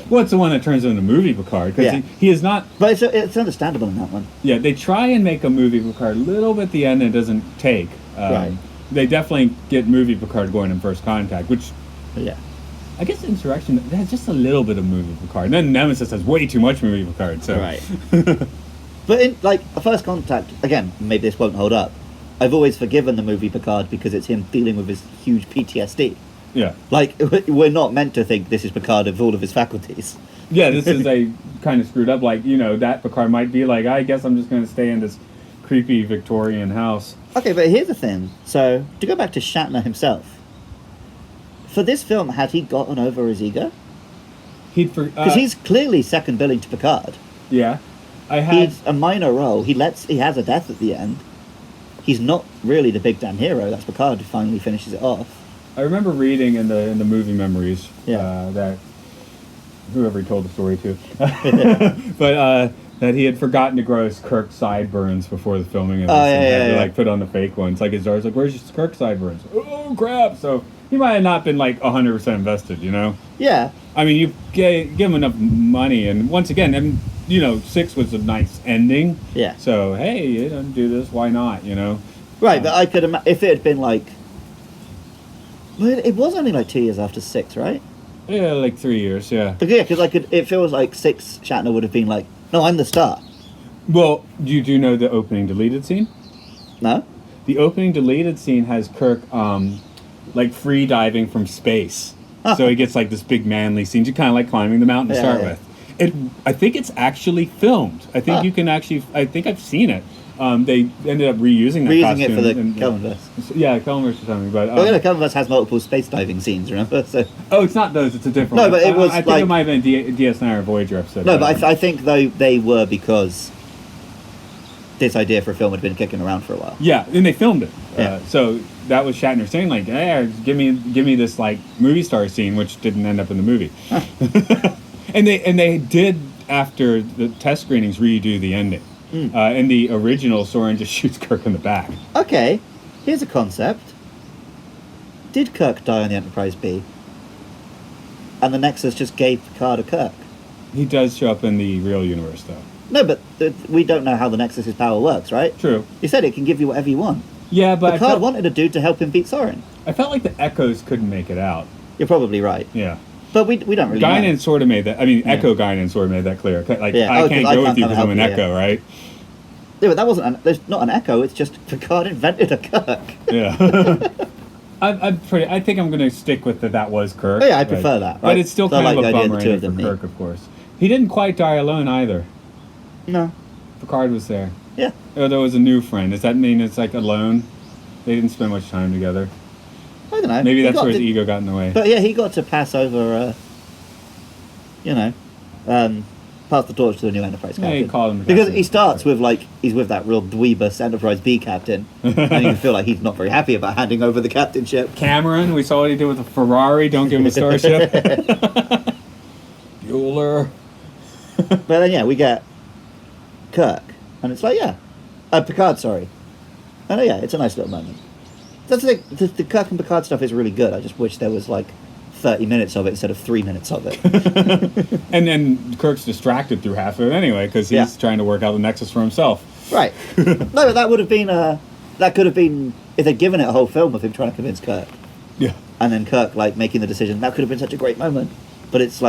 What's the one that turns into movie Picard? Because Yeah. he is not. But it's understandable in that one. Yeah, they try and make a movie Picard a little bit at the end and it doesn't take. Right. They definitely get movie Picard going in First Contact, which But yeah. I guess Insurrection has just a little bit of movie Picard. And then Nemesis has way too much movie Picard. So. Right. But in like a First Contact, again, maybe this won't hold up. I've always forgiven the movie Picard because it's him dealing with his huge PTSD. Yeah. Like, we're not meant to think this is Picard of all of his faculties. Yeah, this is a kind of screwed up. Like, that Picard might be like, I guess I'm just going to stay in this creepy Victorian house. Okay, but here's the thing. So, to go back to Shatner himself, for this film, had he gotten over his ego? Because he's clearly second billing to Picard. Yeah. He's a minor role. He has a death at the end. He's not really the big damn hero. That's Picard who finally finishes it off. I remember reading in the movie memories that whoever he told the story to, but that he had forgotten to grow his Kirk sideburns before the filming of this, and had to like put on the fake ones. Like his daughter's like, "Where's your Kirk sideburns?" Oh crap! So he might have not been like 100% invested, Yeah. I mean, you give him enough money, and once again, 6 was a nice ending. Yeah. So hey, do this. Why not? Right, but I could imagine if it had been like. Well, it was only like 2 years after 6, right? Yeah, like 3 years. Yeah. But yeah, because it feels like 6 Shatner would have been like, no, I'm the star. Well, you do know the opening deleted scene? No? The opening deleted scene has Kirk, like free diving from space. So he gets like this big manly scene. You kind of like climbing the mountain to start with. I think it's actually filmed. I think you can actually. I think I've seen it. They ended up reusing that costume. Reusing it for the Kelvinverse. Yeah, Kelvinverse or something. But Kelvinverse has multiple space diving scenes. Remember? So. Oh, it's not those. It's a different. No, one. but it was. I think it might have been DS9 or Voyager episode. No, but I think they were because this idea for a film had been kicking around for a while. Yeah, and they filmed it. Yeah. So that was Shatner saying like, "Hey, give me this like movie star scene," which didn't end up in the movie. and they did after the test screenings redo the ending. In the original, Soren just shoots Kirk in the back. Okay, here's a concept. Did Kirk die on the Enterprise B? And the Nexus just gave Picard a Kirk? He does show up in the real universe, though. No, but we don't know how the Nexus's power works, right? True. He said it can give you whatever you want. Yeah, but Picard wanted a dude to help him beat Soren. I felt like the Echoes couldn't make it out. You're probably right. Yeah. But we don't really Guinan know. sort of made that. I mean, Echo Guinan sort of made that clear. Like, I can't go with you because I'm an Echo, right? Yeah, but that wasn't. There's not an Echo. It's just Picard invented a Kirk. Yeah. I think I'm going to stick with that was Kirk. Oh, yeah, I prefer that. Right? But it's still kind of a bummer the two ending of for them Kirk, of course. He didn't quite die alone either. No. Picard was there. Yeah. Oh, there was a new friend. Does that mean it's like alone? They didn't spend much time together. I don't know. Maybe that's where his ego got in the way. But yeah, he got to pass over, pass the torch to the new Enterprise captain. Yeah, he called him the because captain. he starts with he's with that real dweebus Enterprise B captain, and you can feel like he's not very happy about handing over the captainship. Cameron, we saw what he did with the Ferrari. Don't give him a starship. Bueller. But then yeah, we get Kirk, and it's like Picard, sorry, and it's a nice little moment. That's the thing. The Kirk and Picard stuff is really good. I just wish there was 30 minutes of it instead of 3 minutes of it. And then Kirk's distracted through half of it anyway because he's trying to work out the Nexus for himself. Right. No, but that would have been that could have been if they'd given it a whole film of him trying to convince Kirk. Yeah. And then Kirk making the decision. That could have been such a great moment. But it's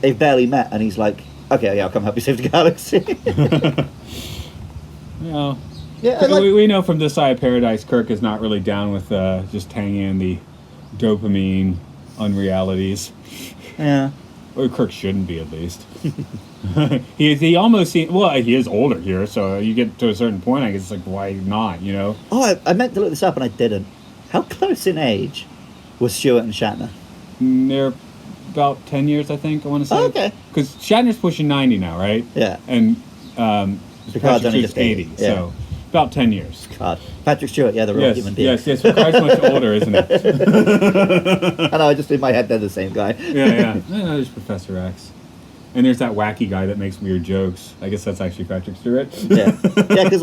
they've barely met, and he's like, "Okay, I'll come help you save the galaxy." Yeah, we know from this side of paradise, Kirk is not really down with just hanging in the dopamine unrealities. Yeah. Or Kirk shouldn't be, at least. he almost seems... Well, he is older here, so you get to a certain point, I guess it's why not, Oh, I meant to look this up, and I didn't. How close in age was Stewart and Shatner? They're about 10 years, I think, I want to say. Oh, okay. Because Shatner's pushing 90 now, right? Yeah. And Picard's only just 80, so about 10 years. God. Patrick Stewart, the real human being. Yes, Picard's much older, isn't he? I know, just in my head, they're the same guy. Yeah. There's Professor X. And there's that wacky guy that makes weird jokes. I guess that's actually Patrick Stewart. Yeah, because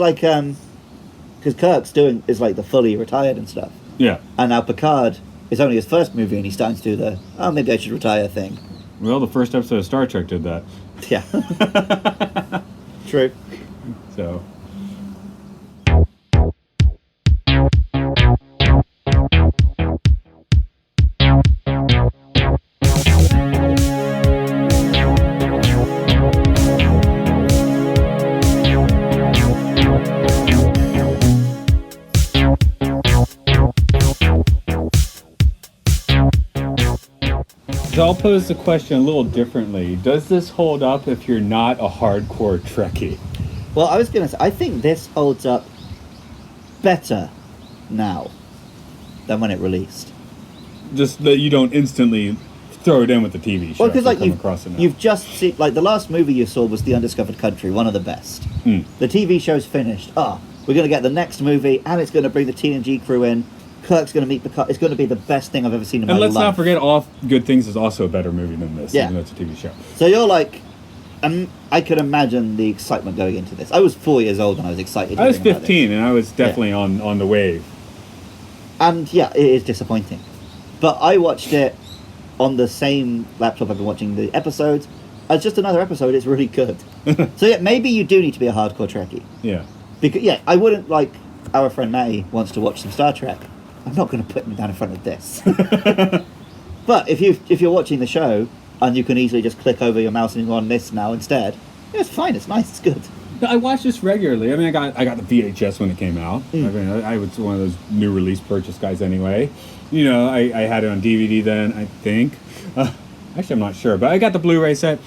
Kirk's is the fully retired and stuff. Yeah. And now Picard it's only his first movie and he's starting to do the, oh, maybe I should retire thing. Well, the first episode of Star Trek did that. Yeah. True. So. So I'll pose the question a little differently. Does this hold up if you're not a hardcore Trekkie? Well, I was going to say, I think this holds up better now than when it released. Just that you don't instantly throw it in with the TV show. Well, because like across it now. you've just seen, like the last movie you saw was The Undiscovered Country, one of the best. Mm. The TV show's finished. We're going to get the next movie, and it's going to bring the TNG crew in. Kirk's going to meet Picard. It's going to be the best thing I've ever seen in my life. And let's not forget, All Good Things is also a better movie than this, Yeah. even though it's a TV show. So you're like, I could imagine the excitement going into this. I was 4 years old when I was excited. I was hearing about 15, and I was definitely on the wave. And yeah, it is disappointing. But I watched it on the same laptop I've been watching the episodes. It's just another episode. It's really good. So yeah, maybe you do need to be a hardcore Trekkie. Yeah. Because yeah, I wouldn't, like our friend Matty wants to watch some Star Trek. I'm not going to put him down in front of this. But if you're watching the show and you can easily just click over your mouse and go on this now instead, yeah, it's fine. It's nice. It's good. No, I watch this regularly. I mean, I got the VHS when it came out. I mean, I was one of those new release purchase guys anyway. You know, I had it on DVD then, I think. Actually, I'm not sure, but I got the Blu-ray set.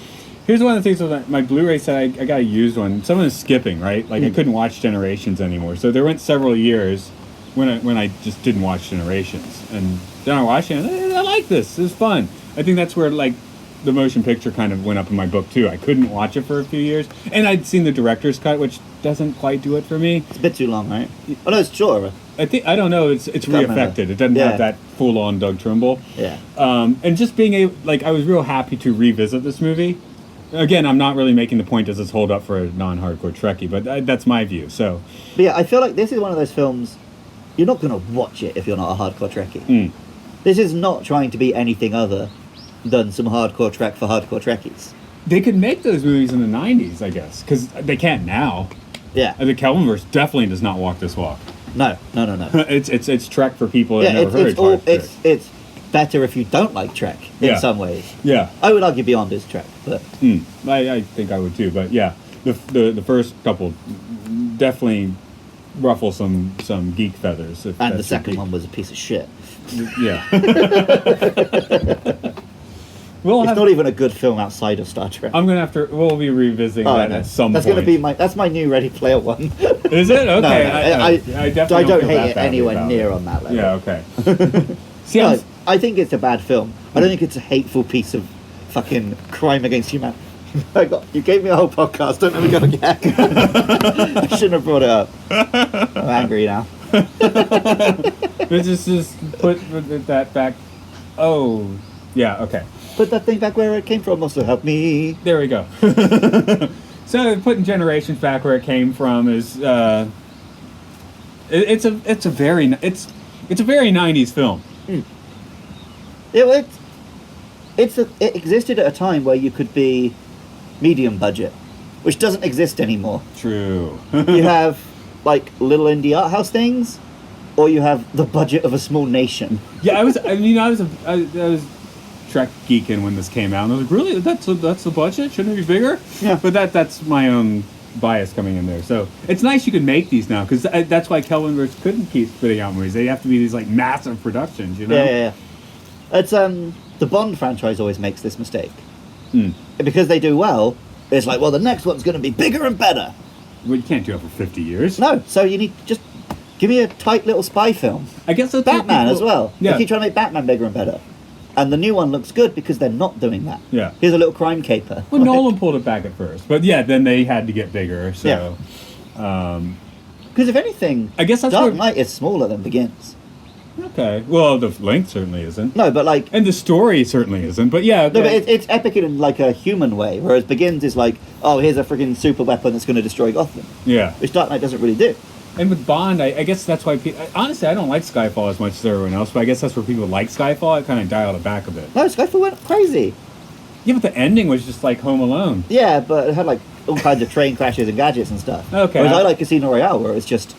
Here's one of the things with my Blu-ray set. I got a used one. Someone is skipping, right? Like I couldn't watch Generations anymore. So there went several years when I just didn't watch Generations, and then I watched it. And I like this. It's fun. I think that's where like the motion picture kind of went up in my book too. I couldn't watch it for a few years, and I'd seen the director's cut, which doesn't quite do it for me. It's a bit too long, right? Oh no, it's shorter. I don't know. It's reaffected. It doesn't have that full on Doug Trimble. Yeah. And just being able, like, I was real happy to revisit this movie. Again, I'm not really making the point does this hold up for a non-hardcore Trekkie, but that's my view. So. But yeah, I feel like this is one of those films. You're not going to watch it if you're not a hardcore Trekkie. This is not trying to be anything other than some hardcore Trek for hardcore Trekkies. They could make those movies in the 90s, I guess, because they can't now. Yeah. The Kelvinverse definitely does not walk this walk. No. It's Trek for people that never heard Trek. It's better if you don't like Trek in some ways. Yeah. I would argue Beyond is Trek, but I think I would too. But yeah, the first couple definitely ruffle some geek feathers. And the second one was a piece of shit. Yeah. It's not even a good film outside of Star Trek. I'm gonna have to. We'll be revisiting that at some point. That's gonna be that's my new Ready Player One. Is it? Okay. No, I definitely I don't feel hate it that anywhere badly near about on that level. Yeah. Okay. See, No, I think it's a bad film. I don't think it's a hateful piece of fucking crime against humanity. You gave me a whole podcast. Don't let me go again. I shouldn't have brought it up. I'm angry now. Let's just put that back. Oh, yeah. Okay. Put that thing back where it came from. Also help me. There we go. So putting Generations back where it came from is it's a very 90s film. It existed at a time where you could be medium budget, which doesn't exist anymore. True. You have like little indie art house things, or you have the budget of a small nation. Yeah, I was Trek geeking when this came out, and I was like, really? That's the budget? Shouldn't it be bigger? Yeah. But that's my own bias coming in there. So it's nice you can make these now, because that's why Kelvinverse couldn't keep spitting out movies. They have to be these like massive productions, you know? Yeah. It's the Bond franchise always makes this mistake. Because they do well, it's like, well, the next one's going to be bigger and better. Well, you can't do it for 50 years. No, so you need just give me a tight little spy film. I guess that's Batman as well. Yeah. They keep trying to make Batman bigger and better. And the new one looks good because they're not doing that. Yeah. Here's a little crime caper. Well, Nolan pulled it back at first. But yeah, then they had to get bigger. So, because if anything, I guess that's Dark where- Knight is smaller than Begins. Okay. Well, the length certainly isn't. No, but like... And the story certainly isn't. But yeah. No, but it's epic in like a human way, whereas Begins is like, oh, here's a freaking super weapon that's going to destroy Gotham. Yeah. Which Dark Knight doesn't really do. And with Bond, I guess that's why honestly, I don't like Skyfall as much as everyone else, but I guess that's where people like Skyfall. I kind of dialed it back a bit. No, Skyfall went crazy. Yeah, but the ending was just like Home Alone. Yeah, but it had like all kinds of train crashes and gadgets and stuff. Okay. Whereas I like Casino Royale, where it's just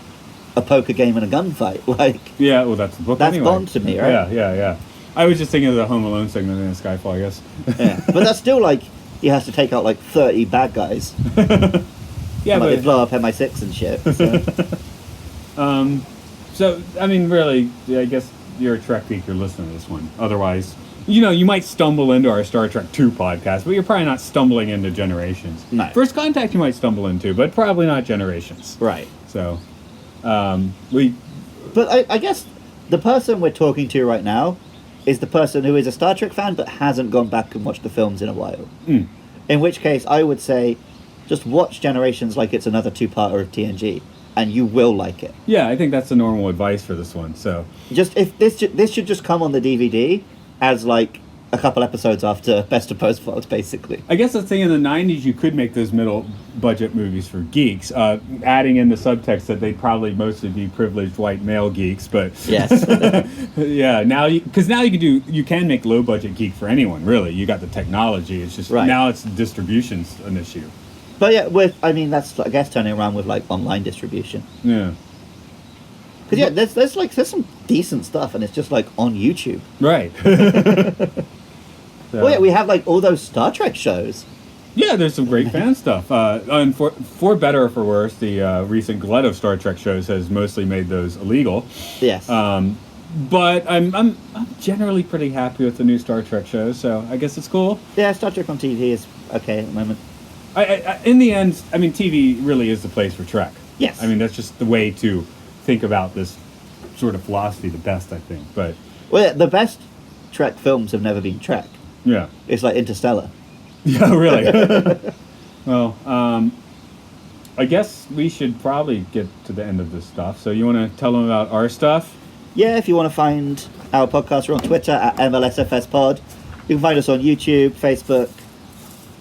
a poker game and a gunfight. Like, Yeah, well, that's the book that's anyway. Bond to me, right? Yeah. I was just thinking of the Home Alone segment in Skyfall, I guess. Yeah. But that's still like, he has to take out like 30 bad guys. Yeah, Like, they but blow up MI6 and shit. So. so I mean, really, I guess you're a Trek geek. You're listening to this one. Otherwise, you might stumble into our Star Trek 2 podcast, but you're probably not stumbling into Generations. No. First Contact you might stumble into, but probably not Generations. Right. So, But I guess the person we're talking to right now is the person who is a Star Trek fan but hasn't gone back and watched the films in a while. Mm. In which case, I would say, just watch Generations like it's another two-parter of TNG, and you will like it. Yeah, I think that's the normal advice for this one. So, Just if this should just come on the DVD as like a couple episodes after Best of Both Worlds, basically. I guess the thing in the 90s, you could make those middle budget movies for geeks, adding in the subtext that they'd probably mostly be privileged white male geeks, but Yes. yeah, because now you can make low budget geek for anyone, really. You got the technology. It's just Right. now it's distribution's an issue. But yeah, that's I guess turning around with like online distribution. Yeah. Because yeah, there's some decent stuff, and it's just like on YouTube. Right. Well, yeah, we have like all those Star Trek shows. Yeah, there's some great fan stuff. And for better or for worse, the recent glut of Star Trek shows has mostly made those illegal. Yes. But I'm generally pretty happy with the new Star Trek shows, so I guess it's cool. Yeah, Star Trek on TV is okay at the moment. I in the end, I mean, TV really is the place for Trek. Yes. I mean, that's just the way to think about this sort of philosophy the best, I think. But Well, yeah, the best Trek films have never been Trek. yeah. It's like Interstellar. Yeah, really. Well, I guess we should probably get to the end of this stuff. So you want to tell them about our stuff? Yeah, if you want to find our podcast, we're on Twitter at MLSFS You can find us on YouTube, Facebook,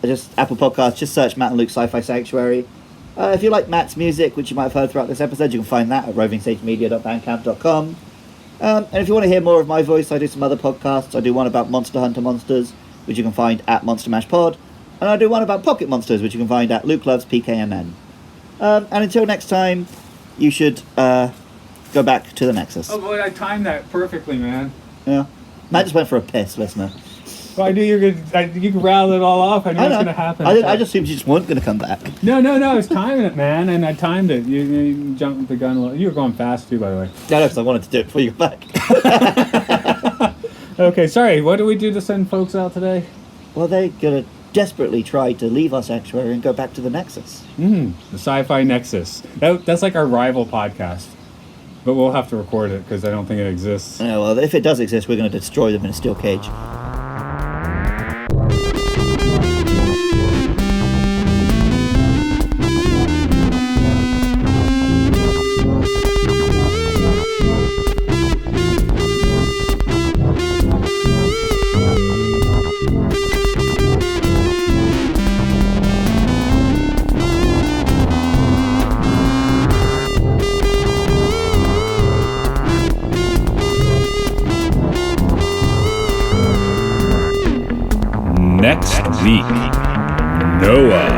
just Apple Podcasts. Just search Matt and Luke's Sci-Fi Sanctuary. If you like Matt's music, which you might have heard throughout this episode, you can find that at rovingsagemedia.bandcamp.com. And if you want to hear more of my voice, I do some other podcasts. I do one about Monster Hunter Monsters, which you can find at Monster Mash Pod. And I do one about Pocket Monsters, which you can find at Luke Loves PKMN. And until next time, you should go back to the Nexus. Oh boy, I timed that perfectly, man. Yeah. Matt just went for a piss, listener. Well, I knew you could rattle it all off. I knew it was going to happen. I just assumed you just weren't going to come back. No, I was timing it, man, and I timed it. You jumped the gun a little. You were going fast, too, by the way. No, because I wanted to do it before you got back. Okay, sorry. What do we do to send folks out today? Well, they're going to desperately try to leave our sanctuary and go back to the Nexus. The Sci-Fi Nexus. That's like our rival podcast. But we'll have to record it, because I don't think it exists. Yeah, well, if it does exist, we're going to destroy them in a steel cage. Next week, Noah.